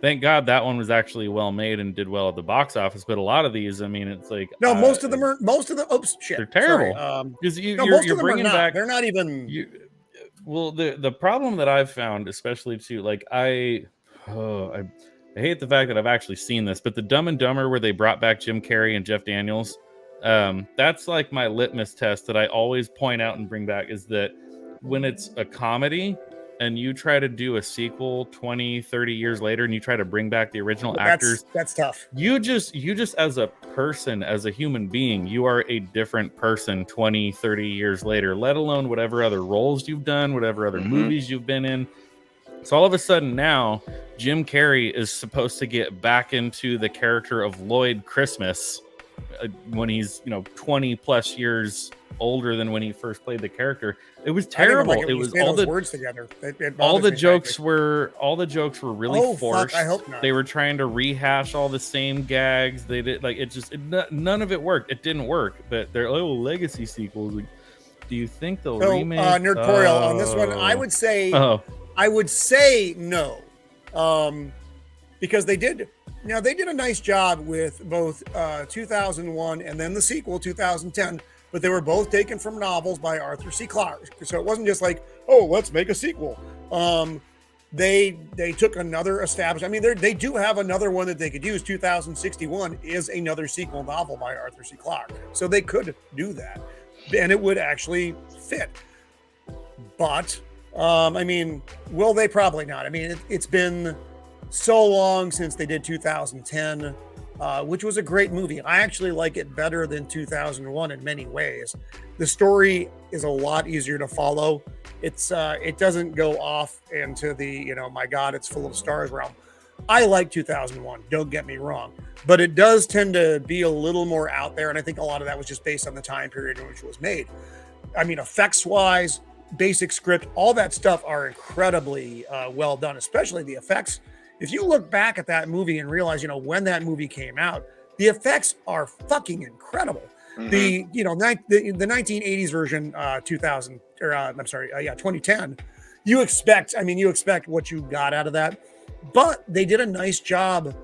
Thank God that one was actually well made and did well at the box office. But a lot of these, I mean, it's like No, most of them. Oops, shit. they're terrible. Sorry. Because Most you're of them bringing are not. back. They're not even. Well, the problem that I've found, especially too, like I hate the fact that I've actually seen this, but the Dumb and Dumber where they brought back Jim Carrey and Jeff Daniels, that's like my litmus test that I always point out and bring back, is that when it's a comedy and you try to do a sequel 20, 30 years later and you try to bring back the original actors, that's tough. You just as a person, as a human being, you are a different person 20, 30 years later, let alone whatever other roles you've done, whatever other movies you've been in. So all of a sudden now, Jim Carrey is supposed to get back into the character of Lloyd Christmas when he's 20 plus years older than when he first played the character. It was terrible. It was all the words together. all the jokes were really forced. Fuck, I hope not. They were trying to rehash all the same gags. They did none of it worked. It didn't work. But they're legacy sequels. Like, do you think they'll remake? Nerdtorial on this one, I would say. I would say no, because they did. Now they did a nice job with both 2001 and then the sequel 2010, but they were both taken from novels by Arthur C. Clarke. So it wasn't just like, oh, let's make a sequel. They took another established. I mean, they do have another one that they could use. 2061 is another sequel novel by Arthur C. Clarke, so they could do that, and it would actually fit. But I mean, will they? Probably not. I mean, it's been so long since they did 2010, which was a great movie. I actually like it better than 2001 in many ways. The story is a lot easier to follow. It doesn't go off into the, my God, it's full of stars realm. I like 2001, don't get me wrong, but it does tend to be a little more out there. And I think a lot of that was just based on the time period in which it was made. I mean, effects wise, basic script, all that stuff are incredibly well done, especially the effects. If you look back at that movie and realize, when that movie came out, the effects are fucking incredible. Mm-hmm. The 1980s version, 2010. You expect what you got out of that, but they did a nice job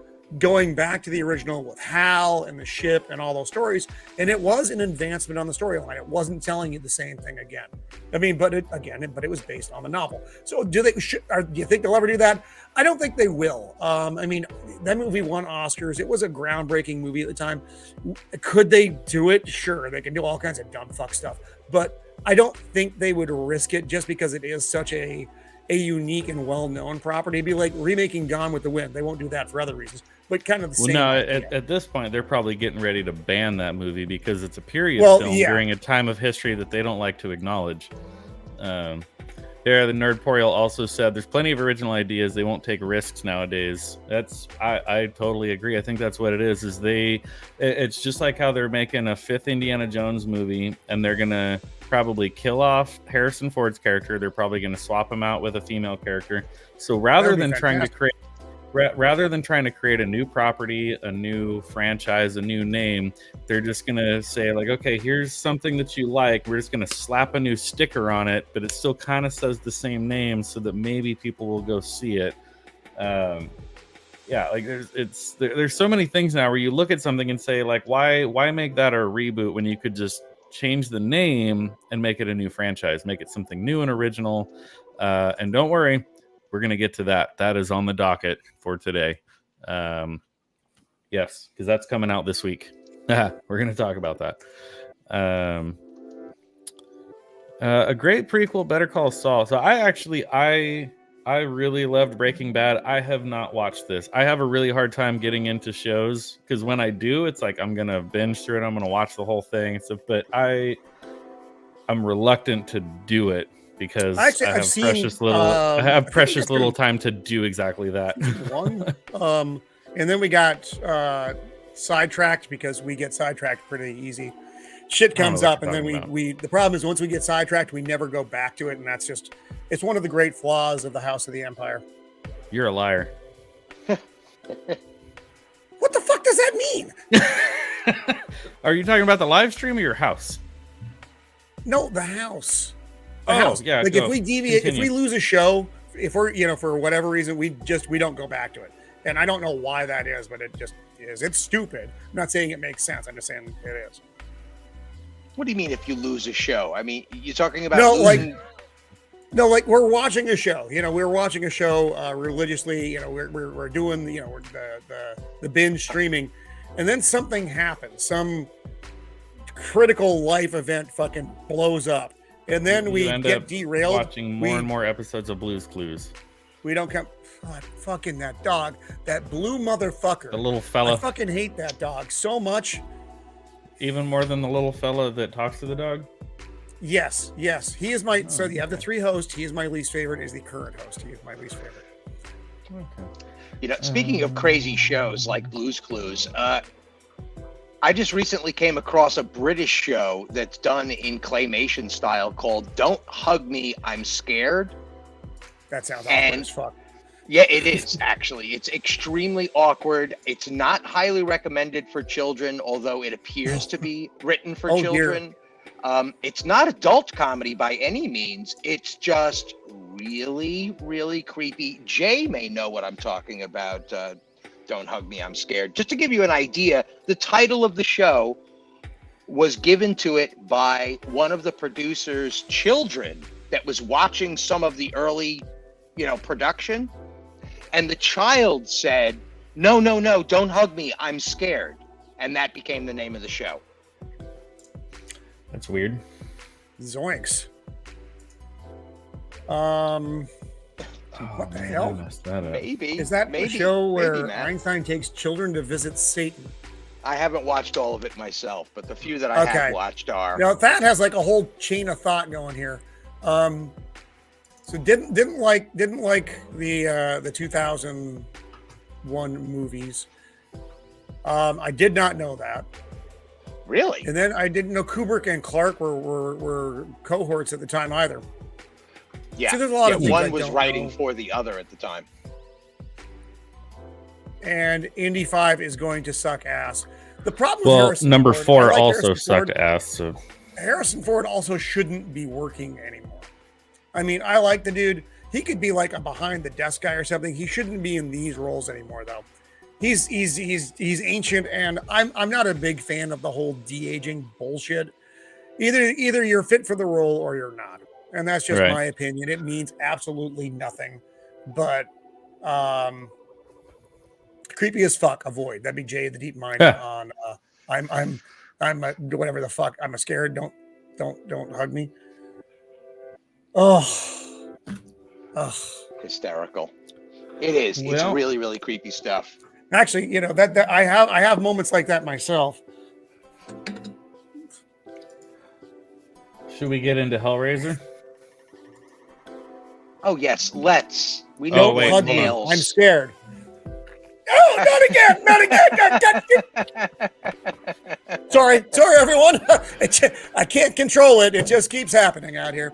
going back to the original with Hal and the ship and all those stories, and it was an advancement on the storyline. It wasn't telling you the same thing again. I mean, but it was based on the novel. So do you think they'll ever do that? I don't think they will. I mean, that movie won Oscars. It was a groundbreaking movie at the time. Could they do it? Sure, they can do all kinds of dumb fuck stuff, but I don't think they would risk it just because it is such a unique and well-known property. It'd be like remaking Gone with the Wind. They won't do that for other reasons, but kind of the Well, same no, idea. at this point, they're probably getting ready to ban that movie because it's a period Well, film yeah. during a time of history that they don't like to acknowledge. The Nerdporial also said there's plenty of original ideas. They won't take risks nowadays. I totally agree. I think that's what it is. It's just like how they're making a 5th Indiana Jones movie, and they're gonna probably kill off Harrison Ford's character. They're probably gonna swap him out with a female character. So rather than trying to create a new property, a new franchise, a new name, they're just gonna say like, okay, here's something that you like. We're just gonna slap a new sticker on it, but it still kind of says the same name, so that maybe people will go see it. Yeah, like there's so many things now where you look at something and say like, why make that a reboot when you could just change the name and make it a new franchise, make it something new and original. And don't worry, we're going to get to that. That is on the docket for today. Yes, because that's coming out this week. We're going to talk about that. A great prequel, Better Call Saul. So I really loved Breaking Bad. I have not watched this. I have a really hard time getting into shows because when I do, it's like I'm going to binge through it. I'm going to watch the whole thing. So, but I'm reluctant to do it because I have precious little time to do exactly that. And then we got sidetracked because we get sidetracked pretty easy. Shit comes up, and then we the problem is once we get sidetracked, we never go back to it, and that's just it's one of the great flaws of the House of the Empire. You're a liar. What the fuck does that mean? Are you talking about the live stream or your house? No, the house. House. Yeah. Like if we deviate, if we lose a show, if we're for whatever reason, we don't go back to it. And I don't know why that is, but it just is. It's stupid. I'm not saying it makes sense. I'm just saying it is. What do you mean if you lose a show? I mean, you're talking about like we're watching a show. We're watching a show religiously. We're doing the binge streaming, and then something happens. Some critical life event fucking blows up, and then we get derailed. Watching more and more episodes of Blue's Clues. We don't come. Fucking that dog, that blue motherfucker. The little fella. I fucking hate that dog so much. Even more than the little fella that talks to the dog? Yes. He is my... So you have the 3 hosts. He is my least favorite, is the current host. He is my least favorite. Okay. Speaking of crazy shows like Blue's Clues, I just recently came across a British show that's done in claymation style called Don't Hug Me, I'm Scared. That sounds awkward as fuck. Yeah, it is, actually. It's extremely awkward. It's not highly recommended for children, although it appears to be written for children. It's not adult comedy by any means. It's just really, really creepy. Jay may know what I'm talking about. Don't Hug Me, I'm Scared. Just to give you an idea, the title of the show was given to it by one of the producer's children that was watching some of the early, production. And the child said, no, don't hug me, I'm scared. And that became the name of the show. That's weird. Zoinks. What the hell? Maybe. Is that maybe, a show where maybe, Einstein takes children to visit Satan? I haven't watched all of it myself, but the few that I have watched are... Now, that has like a whole chain of thought going here. So didn't like the 2001 movies. I did not know that. Really? And then I didn't know Kubrick and Clark were cohorts at the time either. Yeah. So there's a lot of one was writing for the other at the time. And Indy 5 is going to suck ass. The problem with Harrison number Ford, 4 also sucked ass. So Harrison Ford also shouldn't be working anymore. I mean, I like the dude. He could be like a behind the desk guy or something. He shouldn't be in these roles anymore, though. He's ancient, and I'm not a big fan of the whole de-aging bullshit. Either you're fit for the role or you're not, and that's just my opinion. It means absolutely nothing. But creepy as fuck. Avoid. That'd be Jay the Deep Mind on. I'm whatever the fuck. I'm a scared. Don't hug me. Oh, Hysterical. It is. It's Well- really, really creepy stuff. actually, you know that I have moments like that myself. Should we get into Hellraiser? Oh yes, let's. We Oh, know wait, what hold on. nails. I'm scared. Oh, not again! Sorry, everyone. I can't control it. It just keeps happening out here.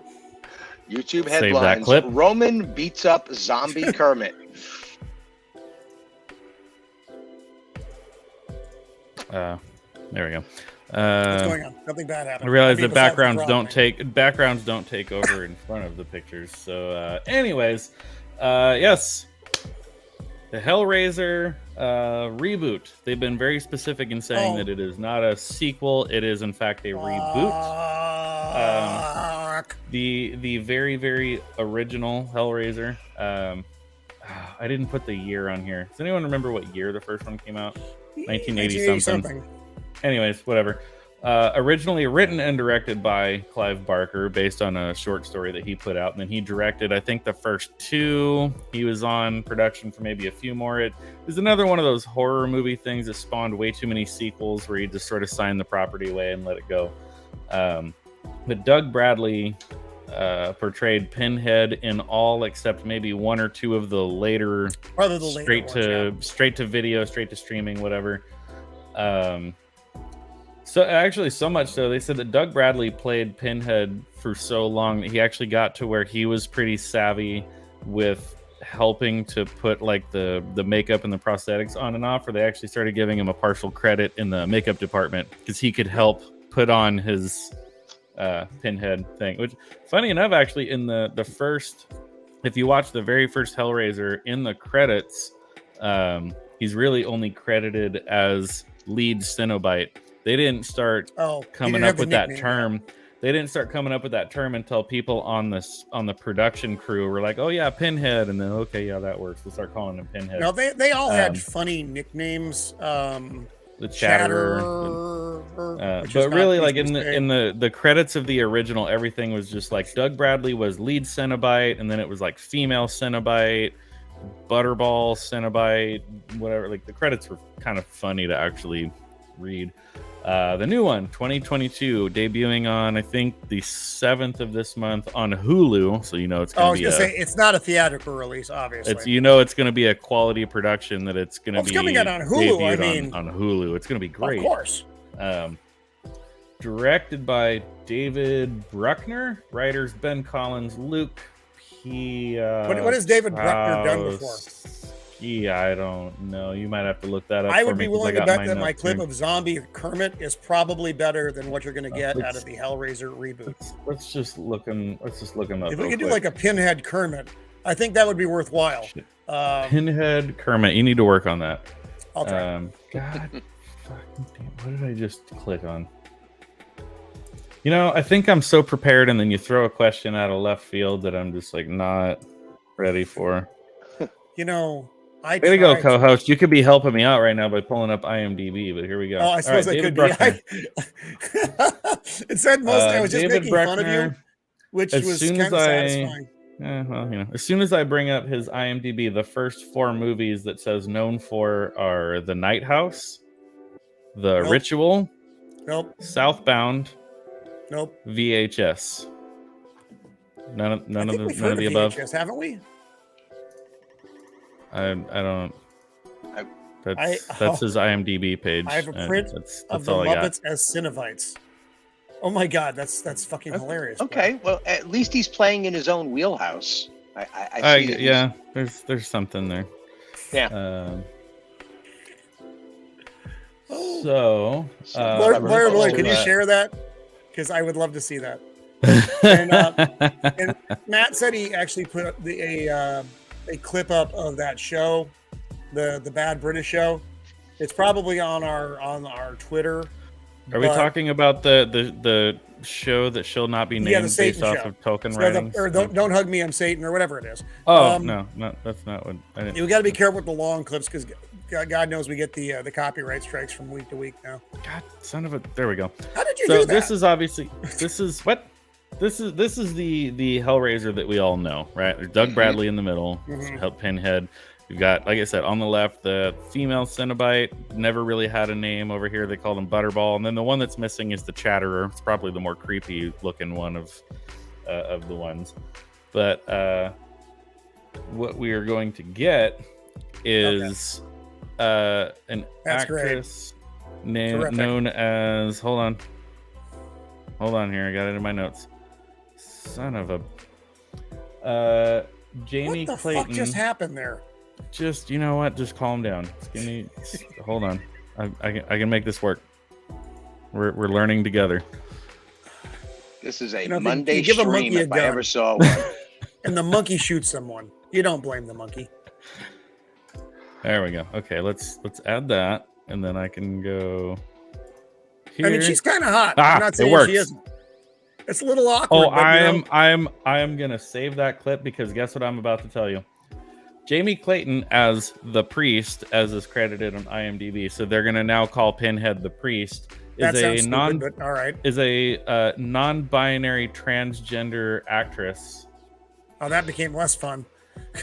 YouTube Save that headlines: clip. Roman beats up zombie Kermit. There we go. What's going on? Nothing bad happened. I realize mean, the besides backgrounds don't take over in front of the pictures. So, anyways, yes, the Hellraiser reboot. They've been very specific in saying that it is not a sequel. It is in fact a reboot. The very, very original Hellraiser. I didn't put the year on here. Does anyone remember what year the first one came out? 1980 something. Anyways, whatever. Originally written and directed by Clive Barker based on a short story that he put out. And then he directed, I think, the first two. He was on production for maybe a few more. It was another one of those horror movie things that spawned way too many sequels where you just sort of signed the property away and let it go. But Doug Bradley portrayed Pinhead in all except maybe one or two of the later, straight to video, straight to streaming, whatever. So actually, so much so they said that Doug Bradley played Pinhead for so long that he actually got to where he was pretty savvy with helping to put like the makeup and the prosthetics on and off, or they actually started giving him a partial credit in the makeup department because he could help put on his Pinhead thing. Which, funny enough, actually, in the first, if you watch the very first Hellraiser, in the credits, he's really only credited as lead Cenobite. They didn't start coming up with that term. They didn't start coming up with that term until people on the production crew were like, "Oh yeah, Pinhead," and then okay, yeah, that works. We'll start calling him Pinhead. No, they all had funny nicknames. The Chatterer. But really, like in the credits of the original, everything was just like Doug Bradley was lead Cenobite, and then it was like female Cenobite, Butterball Cenobite, whatever. Like the credits were kind of funny to actually read. The new one, 2022, debuting on I think the 7th of this month on Hulu. So you know it's going to be. It's not a theatrical release, obviously. It's going to be a quality production. That it's going to be. It's coming out on Hulu. I mean, on Hulu, it's going to be great. Of course. Directed by David Bruckner, writers Ben Collins, Luke P. What has David Bruckner done before? Yeah, I don't know. You might have to look that up. I would be willing to bet that my clip of zombie Kermit is probably better than what you're going to get out of the Hellraiser reboot. Let's just look him up. If we could do like a Pinhead Kermit, I think that would be worthwhile. Pinhead Kermit, you need to work on that. I'll try. God, fucking damn! What did I just click on? You know, I think I'm so prepared, and then you throw a question out of left field that I'm just like not ready for. You know. Way to go, co-host. You could be helping me out right now by pulling up IMDb, but here we go. Oh, I suppose I could be. It said mostly I was just David making fun of you, which was kind of satisfying. Well, you know, as soon as I bring up his IMDb, the first 4 movies that says known for are The Night House, The Ritual, Southbound, VHS. None of the above. VHS, haven't we? I don't. That's his IMDb page. I have a print of the Muppets as Cenobites. Oh my god, that's fucking hilarious. Okay, well, at least he's playing in his own wheelhouse. I see yeah, there's something there. Yeah. So, Blair, can you share that? Because I would love to see that. And Matt said he actually put a clip up of that show, the Bad British Show. It's probably on our Twitter. Are we talking about the show that shall not be named based off of Tolkien writings? Or don't hug me, I'm Satan, or whatever it is. Oh no, that's not what. We got to be careful with the long clips because God knows we get the copyright strikes from week to week now. God, son of a. There we go. How did you do that? This is what. This is the Hellraiser that we all know, right? There's Doug Bradley in the middle, Pinhead. We've got, like I said, on the left, the female Cenobite, never really had a name. Over here, they called him Butterball. And then the one that's missing is the Chatterer. It's probably the more creepy looking one of the ones. But what we are going to get is an actress known as, hold on here, I got it in my notes. Son of a Jamie What the Clayton. fuck just happened there? Just, you know what? Just calm down. Hold on. I can make this work. We're learning together. This is a You know, Monday you give a stream monkey a if I gun. ever saw one. And the monkey shoots someone. You don't blame the monkey. There we go. Okay, let's add that, and then I can go here. I mean, she's kind of hot. Ah, I'm not saying it works. she isn't. It's a little awkward. Oh, but, you know, I am gonna save that clip because guess what I'm about to tell you. Jamie Clayton as the priest, as is credited on IMDb. So they're gonna now call Pinhead the priest. that sounds stupid, but all right. Is a non-binary transgender actress. Oh, that became less fun.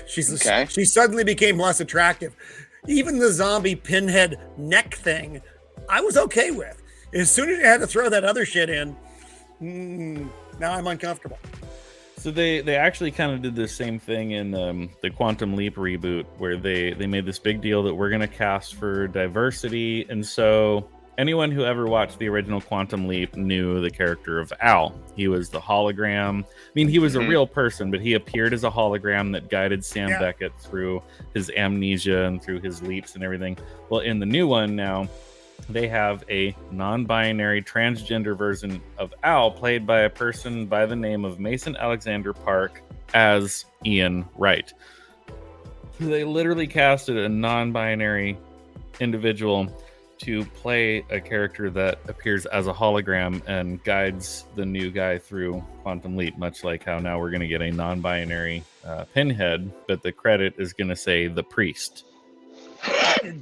She Okay. suddenly became less attractive. Even the zombie Pinhead neck thing, I was okay with. As soon as you had to throw that other shit in, now I'm uncomfortable. So they actually kind of did the same thing in the Quantum Leap reboot, where they made this big deal that we're going to cast for diversity. And so anyone who ever watched the original Quantum Leap knew the character of Al. He was the hologram. I mean, he was a real person, but he appeared as a hologram that guided Sam Beckett through his amnesia and through his leaps and everything. Well, in the new one now, they have a non-binary transgender version of Al played by a person by the name of Mason Alexander Park as Ian Wright. They literally casted a non-binary individual to play a character that appears as a hologram and guides the new guy through Quantum Leap, much like how now we're going to get a non-binary Pinhead, but the credit is going to say the priest.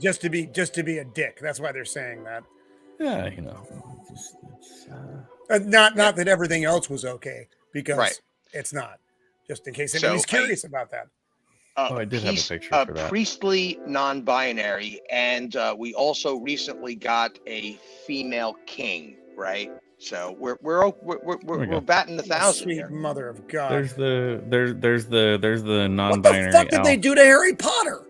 Just to be a dick. That's why they're saying that. Yeah, you know. Not that everything else was okay, because it's not. Just in case anybody's So, curious about that. I did have a picture for that. Priestly non-binary, and we also recently got a female king, right? So we're batting 1,000 Sweet here. mother of God. There's the What non-binary. the fuck did Al. they do to Harry Potter?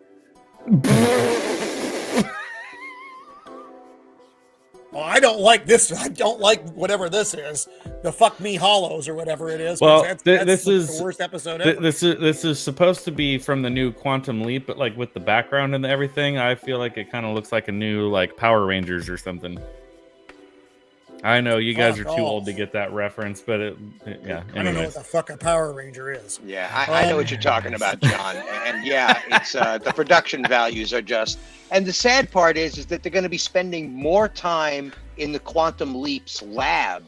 Well, I don't like this. I don't like whatever this is. The Fuck Me Hollows or whatever it is. 'Cause Well, that's this the is worst episode ever. This is supposed to be from the new Quantum Leap, but like with the background and everything, I feel like it kind of looks like a new like Power Rangers or something. I know you guys are too old to get that reference, but yeah. I don't know what Anyways, the fuck a Power Ranger is. Yeah, I know what you're talking about, John. And yeah, it's the production values are just. And the sad part is that they're going to be spending more time in the Quantum Leap's lab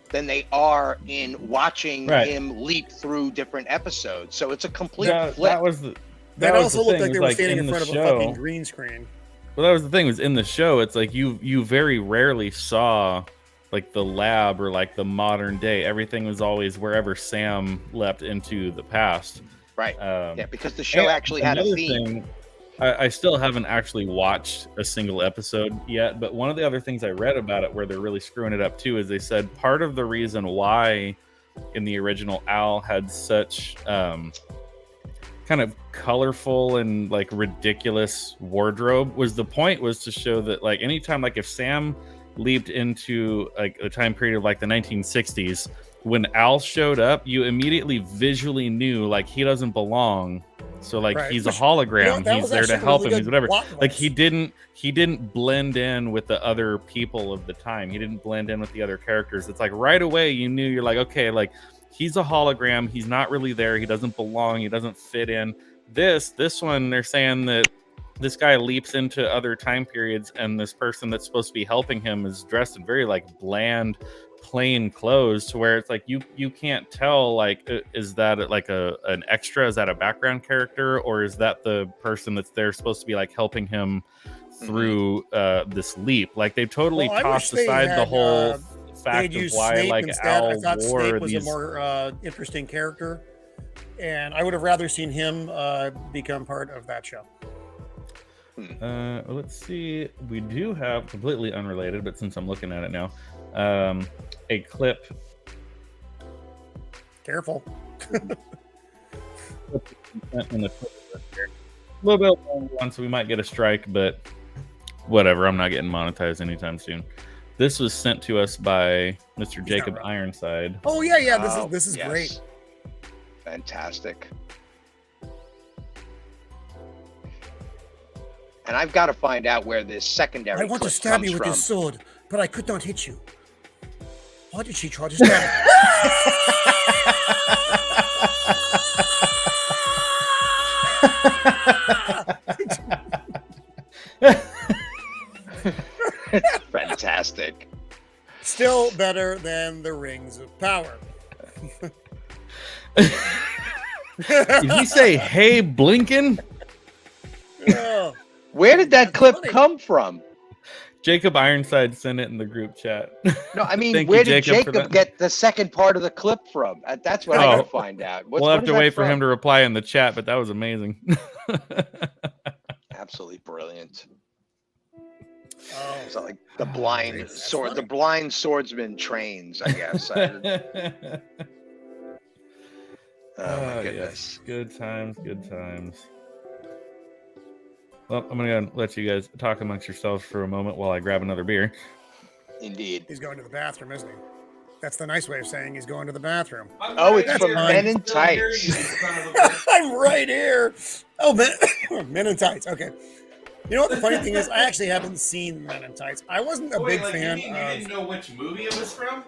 than they are in watching him leap through different episodes. So it's a complete flip. that was the. That was also the looked thing, like they is, were standing in the front of a show- fucking green screen. Well, that was the thing. Was in the show, it's like you very rarely saw like the lab or like the modern day. Everything was always wherever Sam leapt into the past. Right. Yeah, because the show actually had a another theme. thing, I still haven't actually watched a single episode yet, but one of the other things I read about it where they're really screwing it up too is they said part of the reason why in the original Al had such kind of colorful and like ridiculous wardrobe was to show that like anytime, like if Sam leaped into like a time period of like the 1960s, when Al showed up, you immediately visually knew like he doesn't belong. So like he's a hologram. He's there to help him. He's whatever. Like he didn't blend in with the other people of the time. He didn't blend in with the other characters. It's like right away you knew, you're like, okay, like he's a hologram. He's not really there. He doesn't belong. He doesn't fit in. This one, they're saying that this guy leaps into other time periods, and this person that's supposed to be helping him is dressed in very like bland, plain clothes, to where it's like you can't tell, like, is that like an extra? Is that a background character, or is that the person that's there supposed to be like helping him through this leap? Like they've totally tossed aside the whole fact of used why Snape like instead. Al I thought wore Snape was these. a more interesting character, and I would have rather seen him become part of that show. Let's see. We do have completely unrelated, but since I'm looking at it now, a clip. Careful. In the a little bit long one, so we might get a strike, but whatever. I'm not getting monetized anytime soon. This was sent to us by Mr. Jacob Ironside. Oh yeah. This is yes. great. Fantastic. And I've got to find out where this secondary. I want to clip stab comes you with from. this sword, but I could not hit you. Why did she try to stab It's fantastic. Still better than the Rings of Power. Did he say, "Hey, Blinken"? Oh, Where did that That's clip funny. come from? Jacob Ironside sent it in the group chat. No, I mean, Thank where you, did Jacob, for Jacob that. get the second part of the clip from? That's what I Oh. got to find out. We'll have to wait for him to reply in the chat, but that was amazing. Absolutely brilliant. oh. It's like the blind That's sword, funny. the blind swordsman trains. I guess. Oh my goodness. Yes. Good times, good times. Well, I'm gonna let you guys talk amongst yourselves for a moment while I grab another beer. Indeed. He's going to the bathroom, isn't he? That's the nice way of saying he's going to the bathroom. Oh, it's from fine. Men in Tights. I'm right here. Oh, Men in Tights. Okay. You know what the funny thing is? I actually haven't seen Men in Tights. I wasn't a big fan You of. didn't know which movie it was from?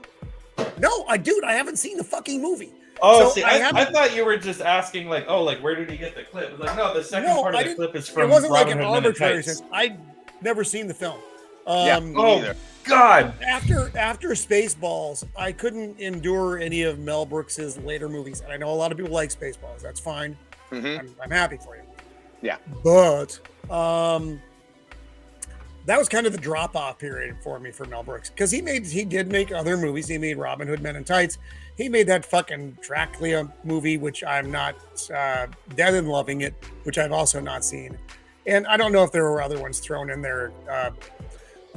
No, I haven't seen the fucking movie. Oh, So see, I I haven't- thought you were just asking, like, oh, like, where did he get the clip? It was like, no, the second No, part I of the didn't- clip is from It wasn't like Robin an Hood Men in arbitrary Tights. sense. I'd never seen the film. Yeah. Me Oh, neither. God. After Spaceballs, I couldn't endure any of Mel Brooks's later movies, and I know a lot of people like Spaceballs. That's fine. Mhm. I'm happy for you. Yeah. But that was kind of the drop-off period for me for Mel Brooks, because he did make other movies. He made Robin Hood Men in Tights. He made that fucking Dracula movie, which I'm not dead in loving it, which I've also not seen. And I don't know if there were other ones thrown in there.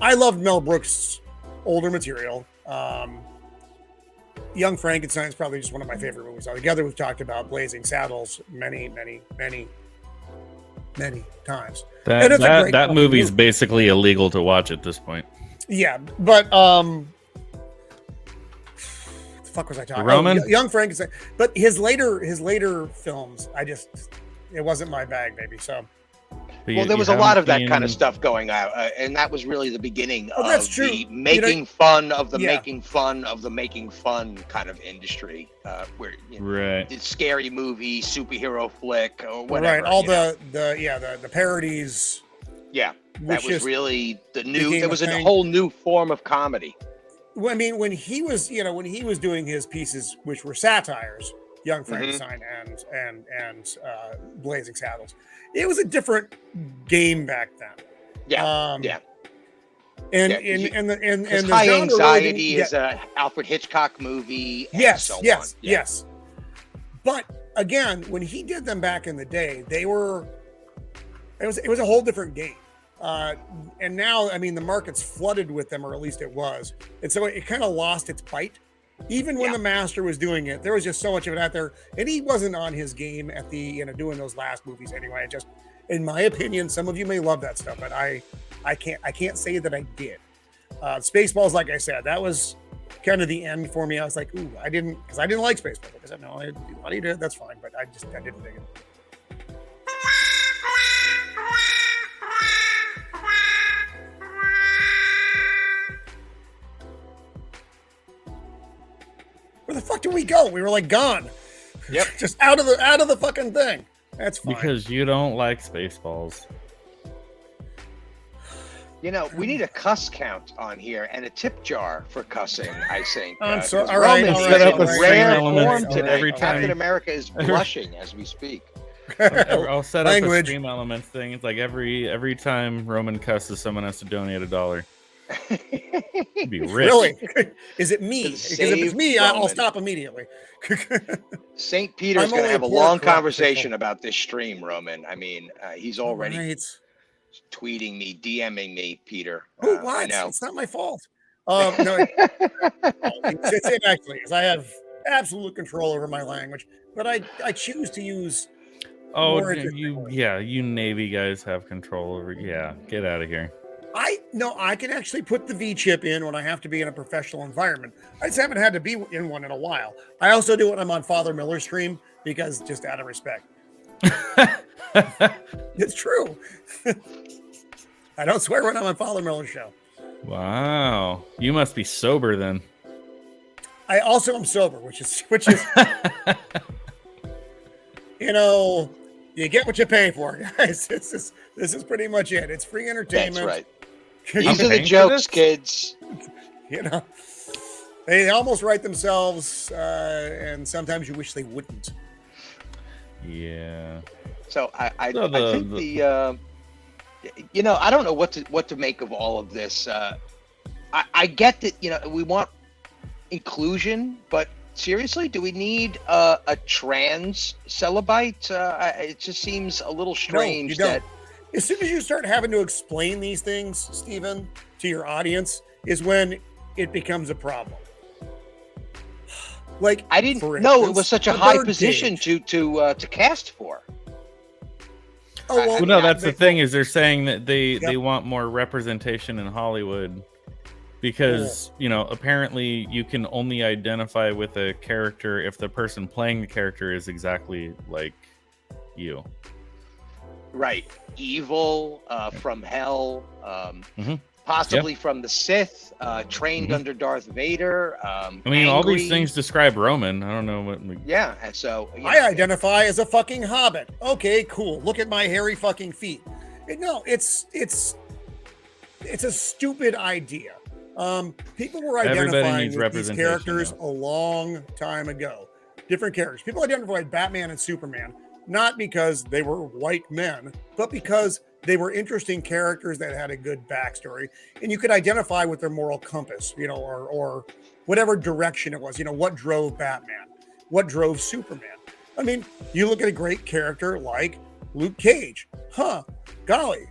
I loved Mel Brooks' older material. Young Frankenstein is probably just one of my favorite movies altogether. We've talked about Blazing Saddles many times. And it's a great That fucking movie's movie. basically illegal to watch at this point. Yeah, but what the fuck was I talking? Roman? Oh, Young Frankenstein. But his later films, it wasn't my bag, baby. So Well, there was a lot of that kind of stuff going out, and that was really the beginning of that's true. the making fun of the Yeah. making fun of the making fun kind of industry, where Right. it's scary movie, superhero flick, or whatever. right, all you know? the parodies. yeah, that which was just really the new. became There a was a thing. whole new form of comedy. I mean, when he was doing his pieces, which were satires, Young Mm-hmm. Frankenstein and Blazing Saddles, it was a different game back then. Yeah, Yeah. Yeah, And because the High genre really Anxiety didn't is a Alfred Hitchcock movie. And yes, so on. yes, Yeah. yes. But again, when he did them back in the day, it was a whole different game. And now, I mean, the market's flooded with them, or at least it was. And so it kind of lost its bite. Even when Yeah. the master was doing it, there was just so much of it out there, and he wasn't on his game at the doing those last movies anyway. Just, in my opinion, some of you may love that stuff, but I can't say that I did. Spaceballs, like I said, that was kind of the end for me. I was like, ooh, I didn't like Spaceballs. Like I said, no, what he did, that's fine, but I didn't dig it. Where the fuck did we go? We were like gone. Yep. Just out of the fucking thing. That's fine. Because you don't like Spaceballs. You know, we need a cuss count on here and a tip jar for cussing, I think. I'm because sorry. All right, Roman's all right, in all right. rare Elements form on today. every Captain time. America is blushing as we speak. I'll set up Language. a stream elements thing. It's like every time Roman cusses, someone has to donate $1. You'd be rich. Really? Is it me? To Because if save it's me, I'll Roman. stop immediately. St. Peter's I'm going to only have a a poor long corrupt conversation official. about this stream, Roman. I mean, he's already Right. tweeting me, DMing me, Peter. Who? I What? know. It's not my fault. No, it's it actually is. I have absolute control over my language, but I choose to use. Oh, more interesting you words. yeah, you Navy guys have control over. Yeah, get out of here. I can actually put the V chip in when I have to be in a professional environment. I just haven't had to be in one in a while. I also do it when I'm on Father Miller's stream because just out of respect. It's true. I don't swear when I'm on Father Miller's show. Wow, you must be sober then. I also am sober, which is you get what you pay for, guys. This is pretty much it. It's free entertainment. That's right. I'm These are the paying for jokes, this? kids. They almost write themselves, and sometimes you wish they wouldn't. Yeah. So I So I think I don't know what to make of all of this. I get that we want inclusion, but seriously, do we need a trans celibate? It just seems a little strange no, you that. don't. As soon as you start having to explain these things, Stephen, to your audience, is when it becomes a problem. Like I didn't for know it instance, was such a the high bird position cage. to cast for. Oh, Well, no, that's the they- thing is they're saying that they want more representation in Hollywood because apparently you can only identify with a character if the person playing the character is exactly like you. Right, evil from hell, Mhm. possibly from the Sith, trained Mhm. under Darth Vader. I mean, all these angry. things describe Roman. I don't know what. Yeah, and so I identify as a fucking hobbit. Okay, cool. Look at my hairy fucking feet. No, it's a stupid idea. People were Everybody identifying needs with these representation, characters though. a long time ago. Different characters. People identified Batman and Superman not because they were white men, but because they were interesting characters that had a good backstory, and you could identify with their moral compass, or whatever direction it was. What drove Batman, what drove Superman. I mean, you look at a great character like Luke Cage. Golly,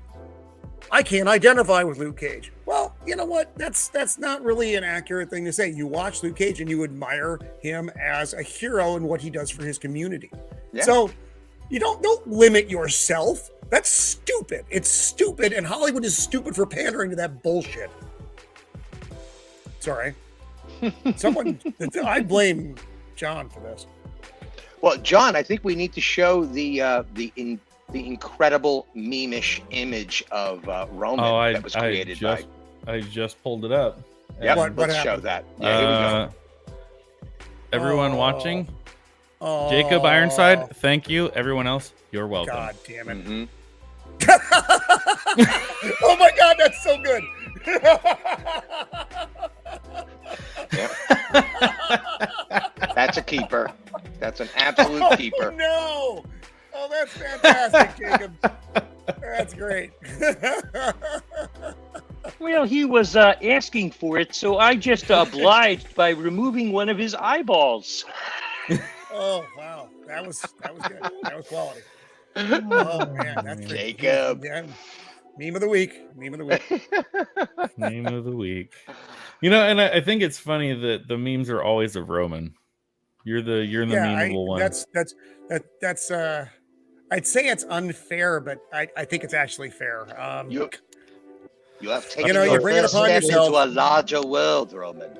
I can't identify with Luke Cage. Well, you know what? That's not really an accurate thing to say. You watch Luke Cage and you admire him as a hero and what he does for his community. Yeah. So you don't limit yourself. That's stupid. It's stupid, and Hollywood is stupid for pandering to that bullshit. Sorry. I blame John for this. Well, John, I think we need to show the incredible meme-ish image of Roman that was created by. I just pulled it up. Yep, What let's show happened? that. Yeah, here we go. Everyone Oh. watching, Oh, Jacob Ironside, thank you. Everyone else, you're welcome. God damn it. Mhm. Oh my God, that's so good. That's a keeper. That's an absolute Oh, keeper. no. Oh, that's fantastic, Jacob. That's great. Well, he was asking for it, so I just obliged by removing one of his eyeballs. Oh, wow. That was good. That was quality. Oh, man. That's pretty- Jacob. Yeah. Meme of the week. Meme of the week. Name of the week. And I think it's funny that the memes are always of Roman. You're the memeable one. That's I'd say it's unfair, but I think it's actually fair. You have taken you your bring it first upon step yourself. into a larger world, Roman.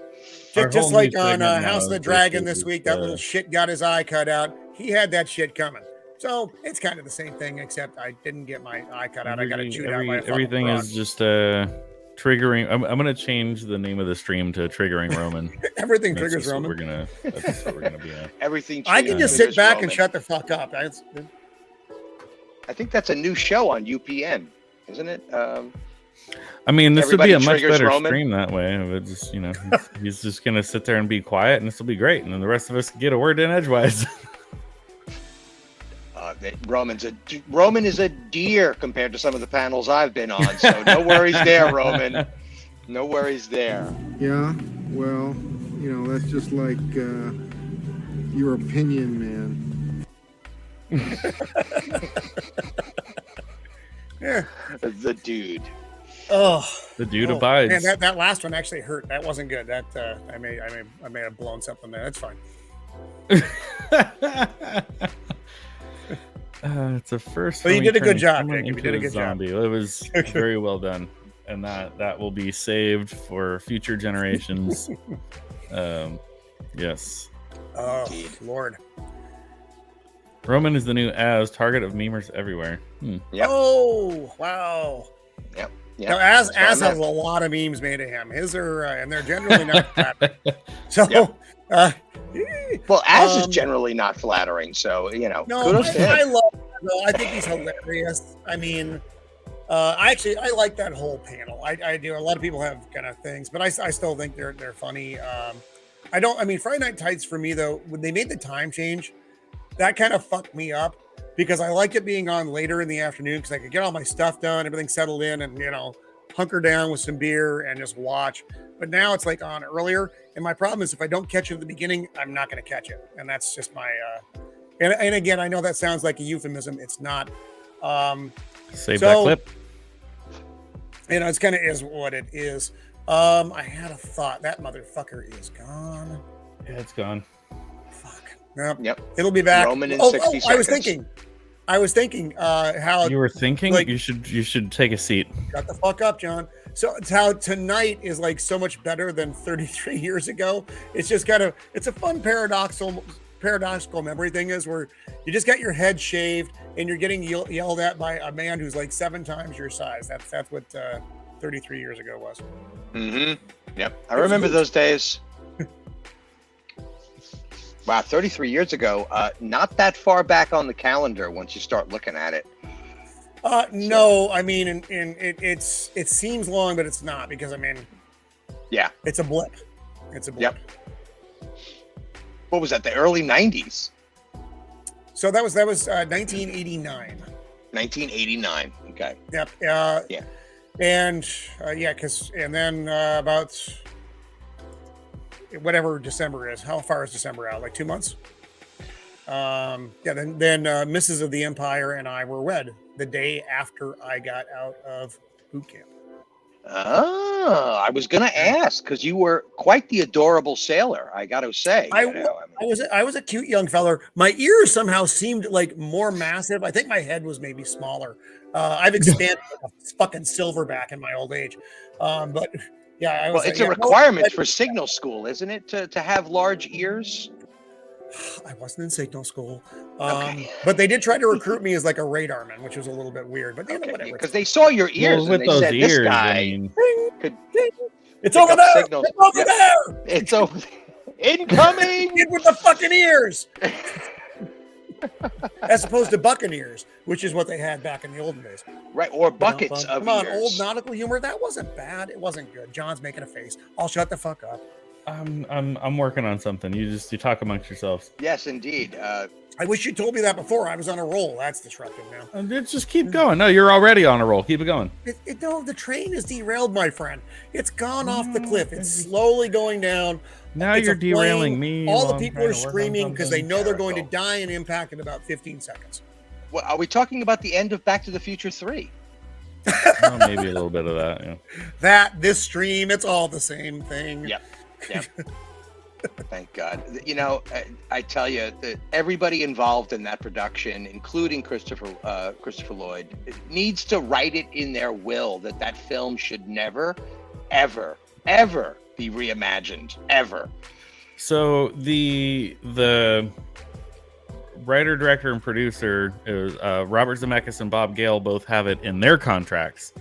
Our Just whole like new on segment House now of the is Dragon basically this week, that little shit got his eye cut out. He had that shit coming. So it's kind of the same thing, except I didn't get my eye cut out. I got to chewed out by a fucking everything frog. is just triggering. I'm gonna change the name of the stream to triggering Roman. Everything That's triggers just what Roman. That's what we're gonna be on. Everything. I can just triggers sit back Roman. and shut the fuck up. I think that's a new show on UPN, isn't it? I mean, this would be Everybody a much triggers better Roman. stream that way. But just he's just gonna sit there and be quiet, and this will be great. And then the rest of us can get a word in edgewise. Roman is a deer compared to some of the panels I've been on, so no worries there, Roman. No worries there. Yeah, well, you know, that's just like your opinion, man. Yeah. The dude. Oh, The dude abides. Man, that last one actually hurt. That wasn't good. That I may have blown something there. That's fine. It's a first. But you did a good job, Jacob. You did a good zombie. job. It was very well done, and that will be saved for future generations. Yes. Oh, Lord. Roman is the new Az, target of memers everywhere. Yep. Oh, wow. Yep. Yep. Now, Az has a lot of memes made of him. His are, and they're generally not flattering. So, well, Az is generally not flattering. So, you know, kudos to him. I love him. I think he's hilarious. I mean, I like that whole panel. I do. A lot of people have kind of things, but I still think they're funny. Friday Night Tights for me, though, when they made the time change, that kind of fucked me up. Because I liked it being on later in the afternoon because I could get all my stuff done, everything settled in, and, you know, hunker down with some beer and just watch. But now it's like on earlier. And my problem is if I don't catch it at the beginning, I'm not going to catch it. And that's just my, and again, I know that sounds like a euphemism. It's not. Save that clip. You know, it's kind of is what it is. I had a thought. That motherfucker is gone. Yeah, it's gone. Fuck. Nope. Yep. It'll be back. Roman in 60 seconds. I was thinking how you were thinking. Like, you should take a seat. Shut the fuck up, John. So it's how tonight is like so much better than 33 years ago. It's just it's a fun paradoxical memory thing is where you just got your head shaved and you're getting yelled at by a man who's like 7 times your size. That's what 33 years ago was. Mm-hmm. Yep. I remember those days. Wow, 33 years ago. Not that far back on the calendar once you start looking at it. No, I mean, and it seems long, but it's not because I mean, yeah, it's a blip. It's a blip. Yep. What was that? The early 90s. So that was 1989. 1989. Okay. Yep. Yeah. And then about whatever December is. How far is December out? Like 2 months? Then Mrs. of the Empire and I were wed the day after I got out of boot camp. Oh, I was going to ask because you were quite the adorable sailor. I got to say, I was a cute young feller. My ears somehow seemed like more massive. I think my head was maybe smaller. I've expanded like a fucking silverback in my old age. But yeah, it's a requirement for signal school, isn't it, to have large ears? I wasn't in signal school, Okay. but they did try to recruit me as like a radarman, which was a little bit weird. But whatever. Because they saw your ears and they said, "This guy could." It's over there. Signals. It's over there. It's over. Incoming. Get with the fucking ears. As opposed to buccaneers, which is what they had back in the olden days. Right, or buckets of Come on, ears. old nautical humor. That wasn't bad. It wasn't good. John's making a face. I'll shut the fuck up. I'm working on something. You talk amongst yourselves. Yes, indeed. I wish you told me that before. I was on a roll. That's disruptive now. Just keep going. No, you're already on a roll. Keep it going. No, the train is derailed, my friend. It's gone off the cliff. It's slowly going down. Now you're derailing me. All the people are screaming because they know they're going to die in impact in about 15 seconds. Well, are we talking about the end of Back to the Future 3? Well, maybe a little bit of that. Yeah. This stream, it's all the same thing. Yep. Thank God. You know, I tell you that everybody involved in that production, including Christopher Lloyd, needs to write it in their will that film should never, ever, ever be reimagined, ever. So the writer, director, and producer, Robert Zemeckis and Bob Gale, both have it in their contracts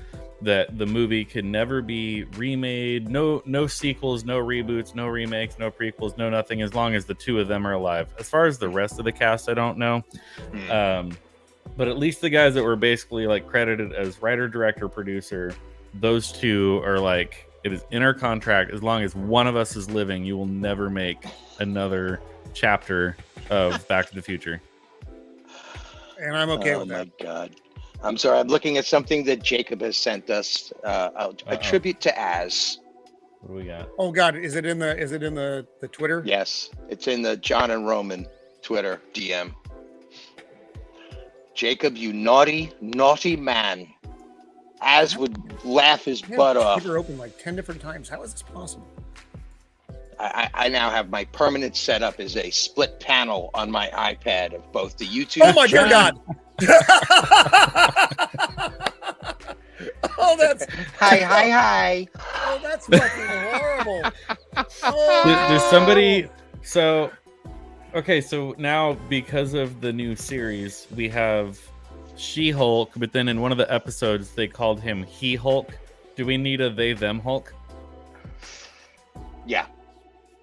that the movie can never be remade, no sequels, no reboots, no remakes, no prequels, no nothing, as long as the two of them are alive. As far as the rest of the cast, I don't know. But at least the guys that were basically like credited as writer, director, producer, those two are like, it is in our contract, as long as one of us is living, you will never make another chapter of Back to the Future. And I'm okay with that. Oh my God. I'm sorry. I'm looking at something that Jacob has sent us. A tribute to Az. What do we got? Oh God, is it in the Twitter? Yes, it's in the John and Roman Twitter DM. Jacob, you naughty, naughty man. Az would laugh his butt off. Twitter open like 10 different times. How is this possible? I now have my permanent setup as a split panel on my iPad of both the YouTube. Oh my dear God! Oh, that's hi. Oh, that's fucking horrible. There's somebody. So, okay, so now because of the new series, we have She-Hulk, but then in one of the episodes they called him He-Hulk. Do we need a they/them Hulk? Yeah.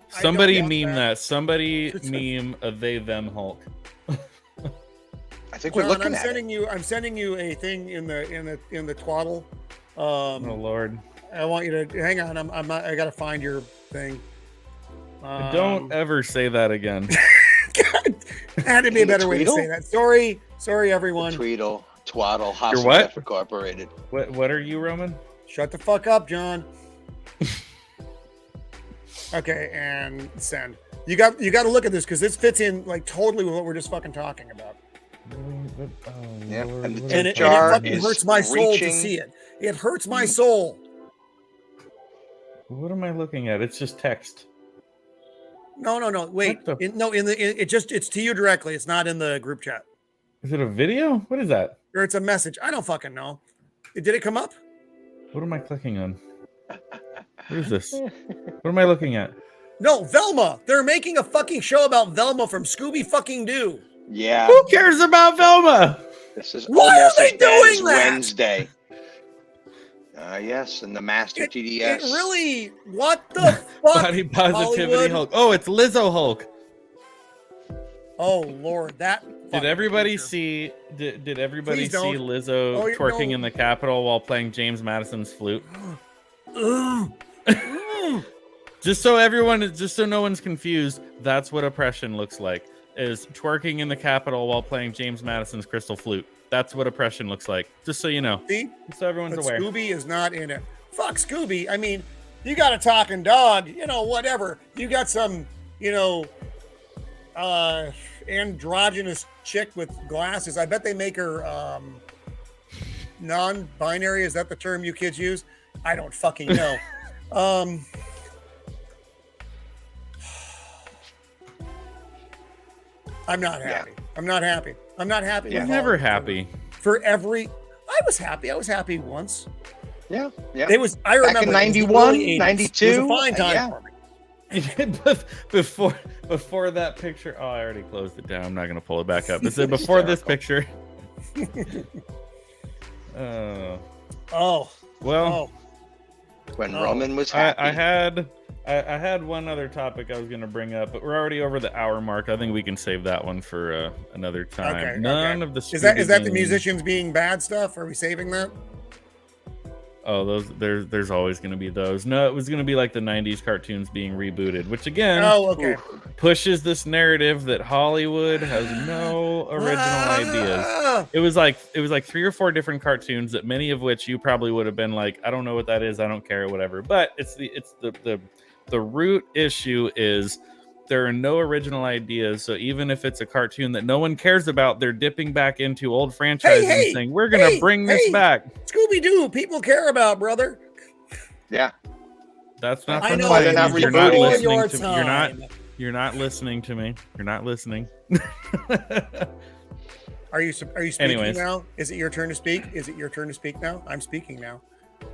Somebody meme that. Somebody meme a they/them Hulk. I think we're looking I'm at sending you. I'm sending you a thing in the twaddle. Oh Lord! I want you to hang on. I'm not. I gotta find your thing. Don't ever say that again. Had to be a better way to say that. Sorry, everyone. Tweedle, twaddle, You're what? Hostel Incorporated. What are you, Roman? Shut the fuck up, John. Okay, and send. You got to look at this because this fits in like totally with what we're just fucking talking about. Yeah, and the And it jar fucking is hurts my soul to reaching- see it. It hurts my soul. What am I looking at? It's just text. No. Wait. It's to you directly. It's not in the group chat. Is it a video? What is that? Or it's a message. I don't fucking know. Did it come up? What am I clicking on? What is this? What am I looking at? No, Velma. They're making a fucking show about Velma from Scooby fucking Doo. Yeah. Who cares about Velma? This is Why almost are they as bad as doing that? Wednesday. Yes, and the Master TDS. It really. What the fuck? Body positivity Hollywood? Hulk. Oh, it's Lizzo Hulk. Oh Lord, that. Did everybody picture. see? Did everybody Please see don't. Lizzo Oh, twerking no. in the Capitol while playing James Madison's flute? Just so no one's confused, that's what oppression looks like. Is twerking in the Capitol while playing James Madison's crystal flute. That's what oppression looks like. Just so you know. See? So everyone's But aware. Scooby is not in it. Fuck Scooby. I mean, you got a talking dog, whatever. You got some, androgynous chick with glasses. I bet they make her non-binary. Is that the term you kids use? I don't fucking know. I'm not happy. Yeah. I'm not happy. I'm not happy. Yeah. with Never all of it. happy. For every, I was happy. I was happy once. Yeah. It was. I remember Back in it was the 91, early 80s. 92. It was a fine time Yeah. for me. before that picture. Oh, I already closed it down. I'm not gonna pull it back up. It said before this picture. Oh. Well, When Roman was happy. I had one other topic I was gonna bring up, but we're already over the hour mark. I think we can save that one for another time. Okay, None okay. of the Is that the Scooby-Doo- musicians being bad stuff? Are we saving that? Oh, those there's always going to be those. No, it was going to be like the 90s cartoons being rebooted, which again Okay. pushes this narrative that Hollywood has no original ideas. Ah! It was like 3 or 4 different cartoons that many of which you probably would have been like, I don't know what that is, I don't care, whatever. But it's the root issue is there are no original ideas. So even if it's a cartoon that no one cares about, they're dipping back into old franchises and saying, we're going to bring this back. Scooby-Doo, people care about, brother. Yeah. That's not I fun. know. why they're not You're not rebooting listening your to me. time. You're not listening to me. You're not listening. Are you speaking Anyways. now? Is it your turn to speak? Is it your turn to speak now? I'm speaking now.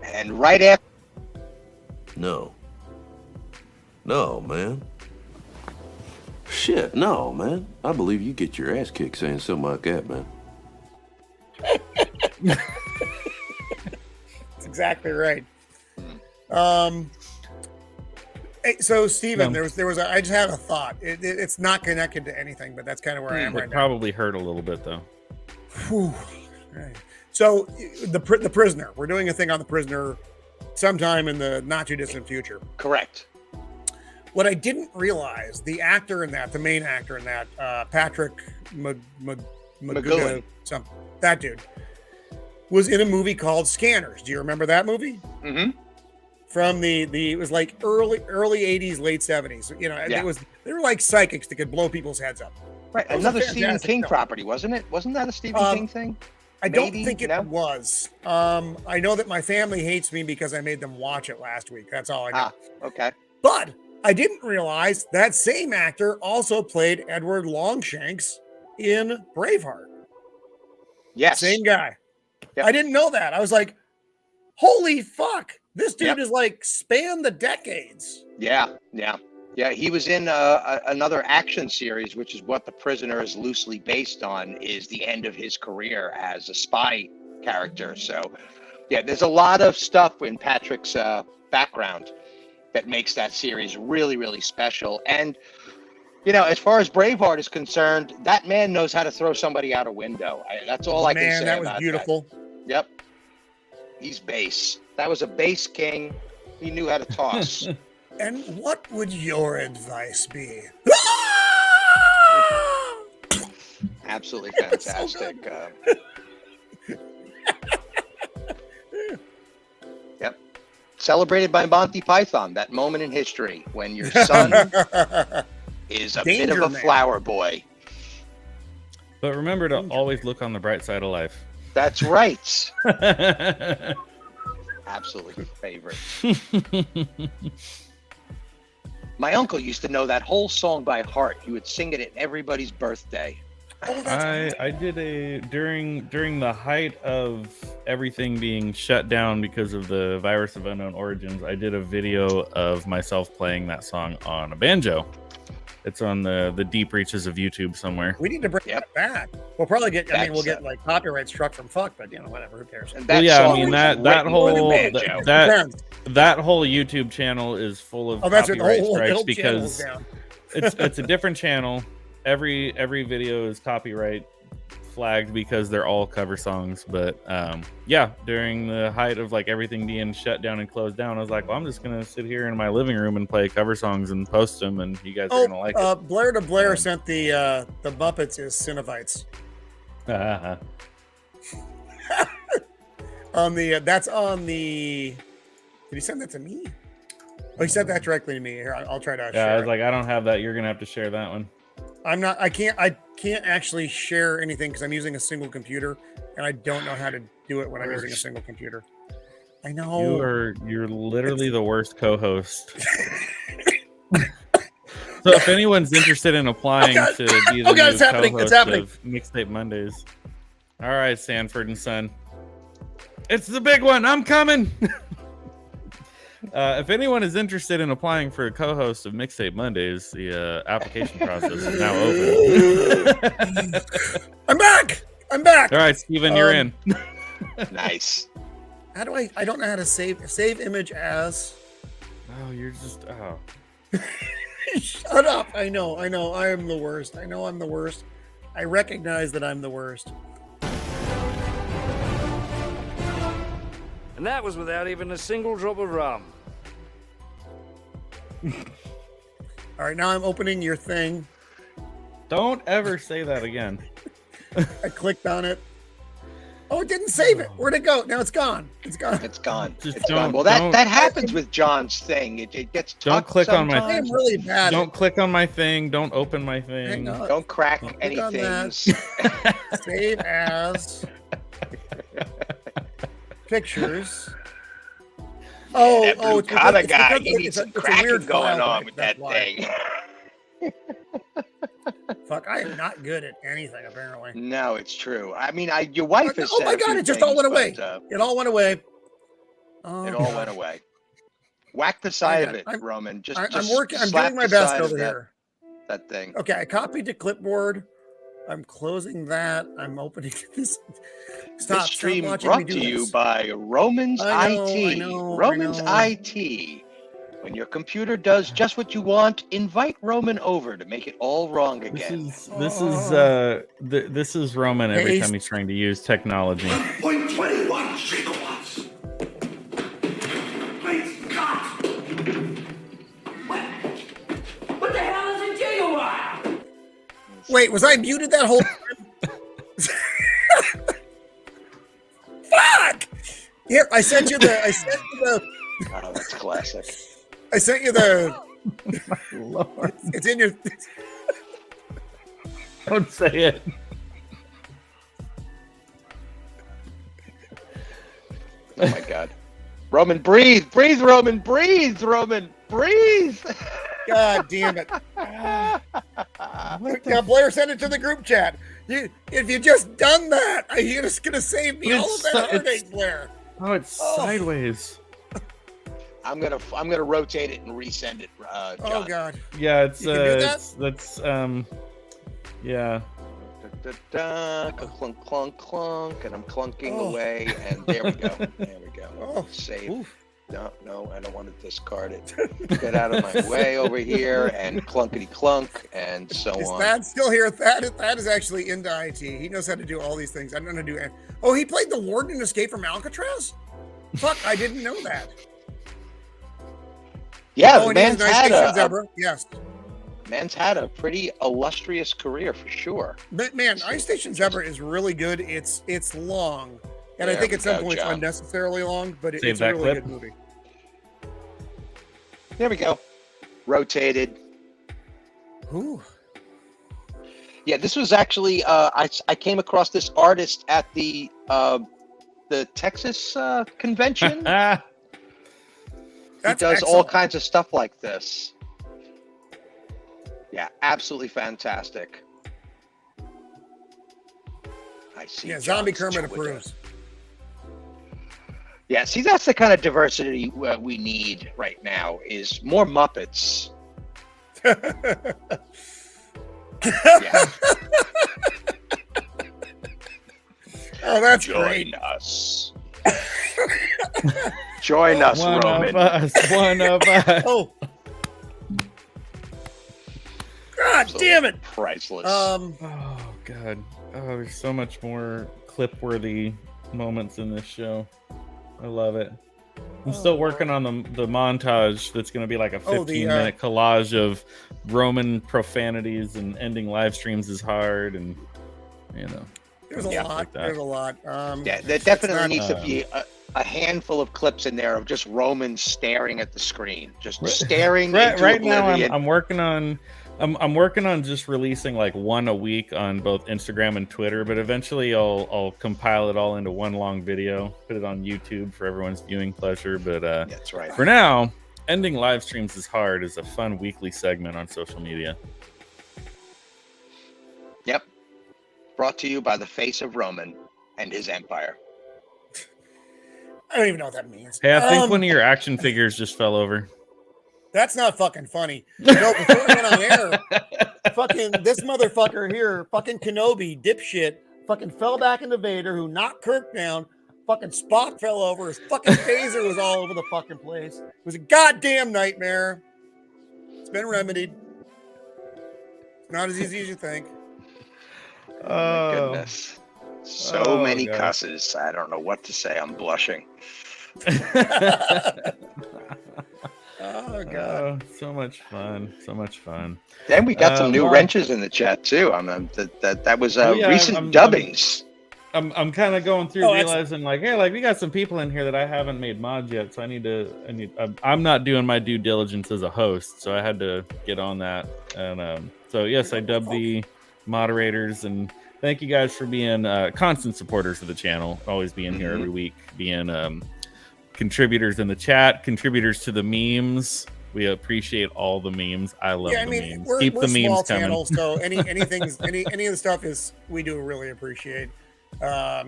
And right after. No, man. Shit, no, man. I believe you get your ass kicked saying something like that, man. That's exactly right. Hey, so Steven, No. I just had a thought. It's not connected to anything, but that's kind of where I am right It now. probably hurt a little bit though. Whew. Right. So the prisoner, we're doing a thing on the prisoner sometime in the not too distant future. Correct. What I didn't realize, the actor in that, the main actor in that, Patrick McGowan. that dude. was in a movie called Scanners. Do you remember that movie? Mm-hmm. From it was like early 80s, late 70s. You know, they were like psychics that could blow people's heads up. Right. Another Stephen King property, wasn't it? Wasn't that a Stephen King thing? I don't think it was. I know that my family hates me because I made them watch it last week. That's all I know. Okay. But I didn't realize that same actor also played Edward Longshanks in Braveheart. Yes. Same guy. Yep. I didn't know that. I was like, holy fuck. This dude is like spanned the decades. Yeah. He was in another action series, which is what The Prisoner is loosely based on, is the end of his career as a spy character. So, yeah, there's a lot of stuff in Patrick's background that makes that series really, really special. And, you know, as far as Braveheart is concerned, that man knows how to throw somebody out a window. That's all I can say. Man, that was beautiful. Yep. He's base. That was a base king. He knew how to toss. And what would your advice be? Absolutely fantastic. Yep. Celebrated by Monty Python, that moment in history when your son is a bit of a flower boy. But remember to always look on the bright side of life. That's right. Absolutely favorite. My uncle used to know that whole song by heart. He would sing it at everybody's birthday. I did during the height of everything being shut down because of the virus of unknown origins. I did a video of myself playing that song on a banjo. It's on the deep reaches of YouTube somewhere. We need to bring that back. We'll probably get. We'll get like copyright struck from fuck, but you know, whatever. Who cares? Well, yeah, I mean that whole that whole YouTube channel is full of copyright strikes because it's a different channel. Every video is copyright flagged because they're all cover songs. But yeah, during the height of like everything being shut down and closed down, I was like, well, I'm just gonna sit here in my living room and play cover songs and post them, and you guys are gonna like it. Blair to Blair sent the Muppets is Cinovites. On the that's on the. Did he send that to me? Oh, he sent that directly to me. Here, I'll try to. Yeah, I was like, I don't have that. You're gonna have to share that one. I'm not. I can't actually share anything because I'm using a single computer, and I don't know how to do it when I'm using a single computer. I know. You're literally the worst co-host. So if anyone's interested in applying to be the new co-host of Mixtape Mondays, all right, Sanford and Son, it's the big one. I'm coming. If anyone is interested in applying for a co-host of Mixtape Mondays, the application process is now open. I'm back. All right, Steven, you're in. Nice. How do I don't know how to save image as. Oh, you're just Shut up. I know. I am the worst. I know I'm the worst. I recognize that I'm the worst. And that was without even a single drop of rum. All right, now I'm opening your thing. Don't ever say that again. I clicked on it. Oh, it didn't save it. Where'd it go? Now it's gone. It's gone. It's gone. Just it's gone. Well, that happens with John's thing. It gets don't click sometimes. on my thing. I'm really bad. Don't click on my thing. Don't open my thing. Don't crack anything. Save as pictures. It's kind of guy. He needs some cracking going on with that thing. Fuck, I am not good at anything, apparently. No, it's true. I mean, your wife has said. Oh my god, it just all went away. It all went away. It all went away. Whack the side of it, Roman. I'm working. I'm doing my best over here. That thing. Okay, I copied to clipboard. I'm closing that. I'm opening this. This stream brought to you by Roman's IT. Roman's IT. When your computer does just what you want, invite Roman over to make it all wrong again. This is Roman every time he's trying to use technology. 1.21 gigawatts. Please, cut. What the hell is a gigawatt? Wait, was I muted that whole time? Here, I sent you the. Oh, that's classic. I sent you the. Lord. It's in your. Don't say it. Oh my God. Roman, breathe, Roman, breathe, breathe. God damn it. Yeah, Blair sent it to the group chat. If you just done that, you're just going to save me all of that heartache, Blair. Oh, it's sideways. I'm gonna rotate it and resend it. John. Oh God. Yeah, it's You can do that? that's yeah. Clunk, clunk, clunk, and I'm clunking away, and there we go. There we go. Oh. Save. Oof. No, I don't want to discard it. Get out of my way over here, and clunkety clunk, and so Is on. Thad still here? Thad is actually into IT. He knows how to do all these things. I don't know how to do it. Oh, he played the warden in Escape from Alcatraz? Fuck, I didn't know that. Yeah, Oh, the and he's man's a nice had station a zebra. Yes. man's had a pretty illustrious career for sure. But man, Ice Station Zebra is really good. It's long. And I There think we at some go, points John. unnecessarily long, but Save it's a that really clip. good movie. There we go. Rotated. Ooh. Yeah, this was actually I came across this artist at the Texas convention. He That's does all excellent. kinds of stuff like this. Yeah, absolutely fantastic. I see. Yeah, Zombie John's Kermit Twitter. approves. Yeah, see, that's the kind of diversity we need right now is more Muppets. Yeah. Oh, that's Join great. us. Join us, One Roman. of us. One of us. Oh. God damn it. Priceless. Oh God. Oh, there's so much more clip-worthy moments in this show. I love it. I'm still working on the montage that's going to be like a 15-minute collage of Roman profanities and ending live streams is hard, and you know. There's a lot. like that. There's a lot. Yeah, there definitely needs to be a handful of clips in there of just Roman staring at the screen, just staring into Right now, oblivion. I'm working on. I'm working on just releasing like one a week on both Instagram and Twitter, but eventually I'll compile it all into one long video, put it on YouTube for everyone's viewing pleasure. But that's right. For now, ending live streams is hard is a fun weekly segment on social media. Yep. Brought to you by the face of Roman and his empire. I don't even know what that means. Hey, I think one of your action figures just fell over. That's not fucking funny. No, before we went on air, fucking this motherfucker here, fucking Kenobi, dipshit, fucking fell back into Vader, who knocked Kirk down. Fucking Spock fell over. His fucking phaser was all over the fucking place. It was a goddamn nightmare. It's been remedied. Not as easy as you think. Oh my goodness. So many God. cusses. I don't know what to say. I'm blushing. Oh god. Oh, so much fun. So much fun. Then we got some new Mark- wrenches in the chat too. I mean, that was Oh, yeah, recent dubbings. I'm kind of going through Oh, that's- realizing like, hey, like we got some people in here that I haven't made mods yet, so I'm not doing my due diligence as a host, so I had to get on that. And so yes, I dubbed the moderators, and thank you guys for being constant supporters of the channel, always being here every week, being contributors in the chat, contributors to the memes. We appreciate all the memes. I love Yeah, I the mean, memes. we're Keep a the small memes coming. channel, so any of the stuff is we do really appreciate. I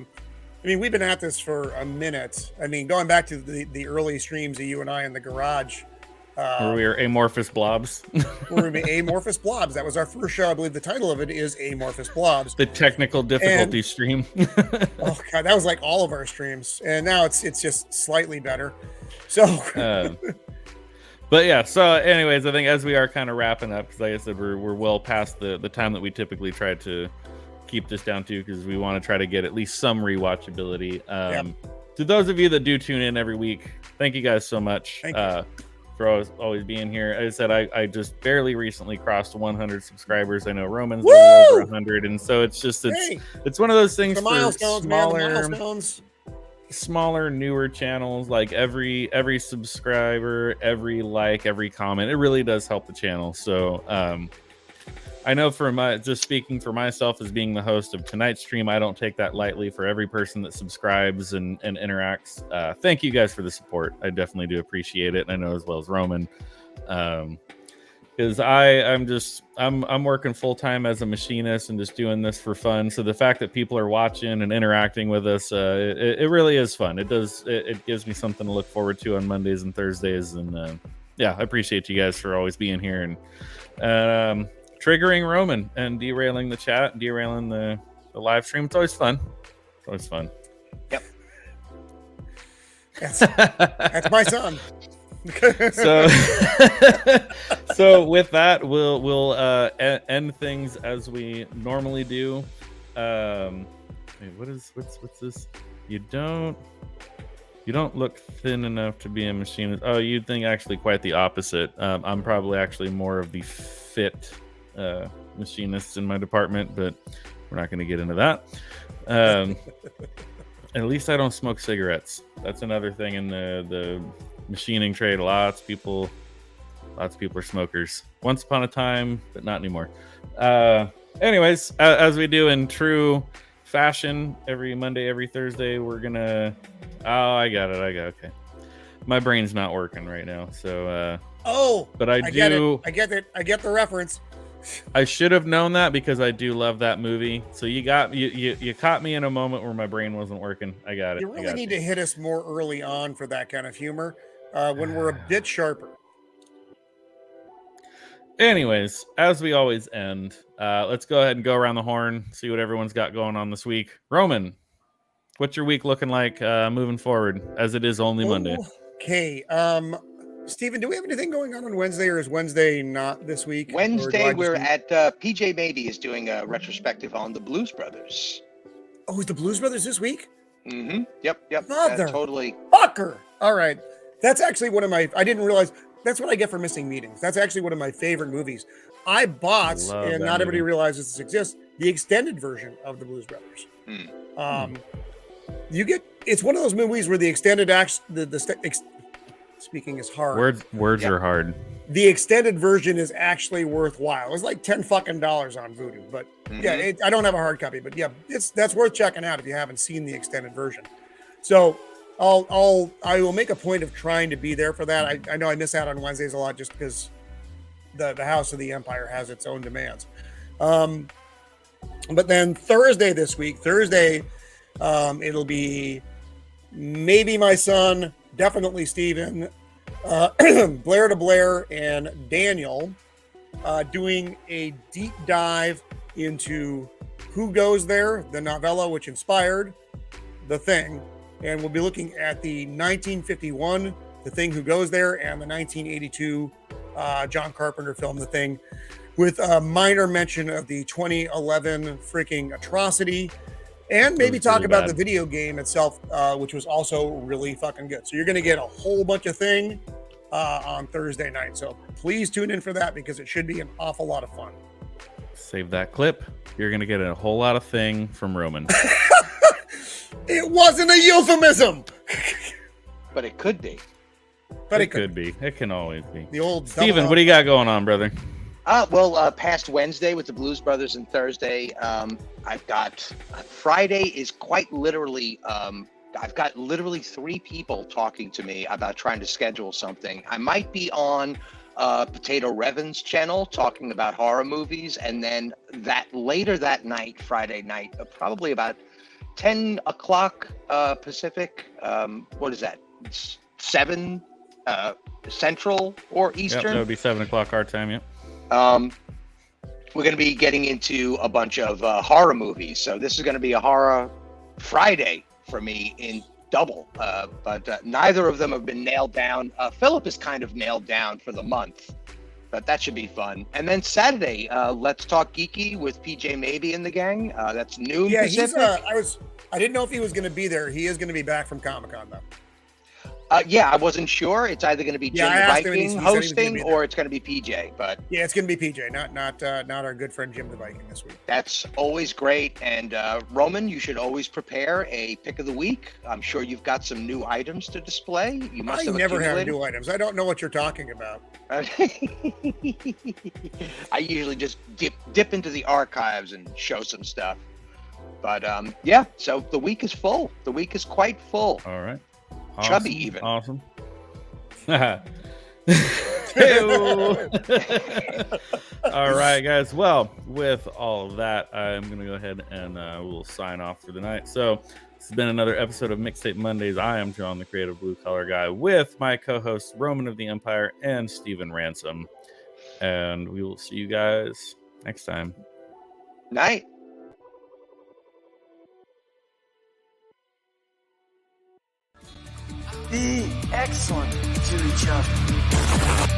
mean, we've been at this for a minute. I mean, going back to the early streams of you and I in the garage, Where we are amorphous blobs. where we made Amorphous Blobs. That was our first show. I believe the title of it is Amorphous Blobs. The technical difficulty stream. Oh god, that was like all of our streams, and now it's just slightly better. So, But yeah, so anyways, I think as we are kind of wrapping up, because like I said, we're well past the time that we typically try to keep this down to, because we want to try to get at least some rewatchability. To those of you that do tune in every week, thank you guys so much for always being here. As I said, I just barely recently crossed 100 subscribers. I know Roman's a little over 100, and so it's just it's one of those things the for milestones, smaller. man, the milestones. smaller, newer channels, like every subscriber, every like, every comment, it really does help the channel. So I know just speaking for myself as being the host of tonight's stream, I don't take that lightly. For every person that subscribes and interacts, thank you guys for the support. I definitely do appreciate it, and I know as well as Roman, because I'm working full time as a machinist and just doing this for fun. So the fact that people are watching and interacting with us, it really is fun. It gives me something to look forward to on Mondays and Thursdays, and yeah, I appreciate you guys for always being here and triggering Roman and derailing the chat, derailing the live stream. It's always fun. It's always fun. Yep. That's my son. So with that, we'll end things as we normally do. Wait, what's this? You don't look thin enough to be a machinist. Oh, you'd think actually quite the opposite. I'm probably actually more of the fit machinists in my department, but we're not going to get into that. At least I don't smoke cigarettes. That's another thing in the machining trade. Lots of people are smokers. Once upon a time, but not anymore. Anyways, as we do in true fashion, every Monday, every Thursday, we're gonna. Oh, I got it. Okay. My brain's not working right now, so. But I do. Get it. I get the reference. I should have known that because I do love that movie. So you caught me in a moment where my brain wasn't working. I got it. You really need to hit us more early on for that kind of humor when we're a bit sharper. Anyways, as we always end, let's go ahead and go around the horn, see what everyone's got going on this week. Roman, what's your week looking like moving forward, as it is only Monday? Okay. Steven, do we have anything going on Wednesday, or is Wednesday not this week? Wednesday, we're at PJ Maybe is doing a retrospective on the Blues Brothers. Oh, is the Blues Brothers this week? Mm-hmm. Yep. Mother Totally. Fucker. All right. That's actually one of my, I didn't realize, that's what I get for missing meetings. That's actually one of my favorite movies. I bought, and not everybody realizes this exists, the extended version of the Blues Brothers. It's one of those movies where the extended speaking is hard. Words are hard. The extended version is actually worthwhile. It was like $10 fucking on Vudu, but yeah, I don't have a hard copy, but yeah, that's worth checking out if you haven't seen the extended version. So I will make a point of trying to be there for that. I know I miss out on Wednesdays a lot just because the House of the Empire has its own demands. But then Thursday, it'll be maybe my son, definitely Steven, Blair to Blair, and Daniel doing a deep dive into Who Goes There, the novella which inspired The Thing. And we'll be looking at the 1951 The Thing, Who Goes There, and the 1982 John Carpenter film The Thing, with a minor mention of the 2011 freaking atrocity. And maybe talk really about the video game itself, which was also really fucking good. So you're going to get a whole bunch of thing on Thursday night. So please tune in for that because it should be an awful lot of fun. Save that clip. You're going to get a whole lot of thing from Roman. It wasn't a euphemism. But it could be. It could be. It can always be. The old Steven, what do you got going on, brother? Past Wednesday with the Blues Brothers and Thursday, I've got Friday is quite literally, I've got literally 3 people talking to me about trying to schedule something. I might be on Potato Revan's channel talking about horror movies, and then later that night, Friday night, probably about 10 o'clock Pacific. What is that? 7 Central or Eastern? Yep, that would be 7 o'clock our time, yep. We're going to be getting into a bunch of horror movies. So this is going to be a horror Friday for me in double. But neither of them have been nailed down. Philip is kind of nailed down for the month, but that should be fun. And then Saturday, Let's Talk Geeky with PJ Maybe and the gang. That's noon Pacific. I didn't know if he was going to be there. He is going to be back from Comic-Con though. Yeah, I wasn't sure. It's either going to be Jim I the asked him and he Viking said he was gonna hosting, be there. or it's going to be PJ. But Yeah, it's going to be PJ, not our good friend Jim the Viking this week. that's always great. And Roman, you should always prepare a pick of the week. I'm sure you've got some new items to display. You must I have never have accumulated. new items. I don't know what you're talking about. I usually just dip into the archives and show some stuff. But yeah, so the week is full. The week is quite full. All right. Chubby even. Awesome. All right, guys. Well, with all of that, I'm going to go ahead and we'll sign off for the night. So this has been another episode of Mixtape Mondays. I am John, the creative blue collar guy, with my co-hosts Roman of the Empire and Steven Ransom. And we will see you guys next time. Night. Be excellent to each other.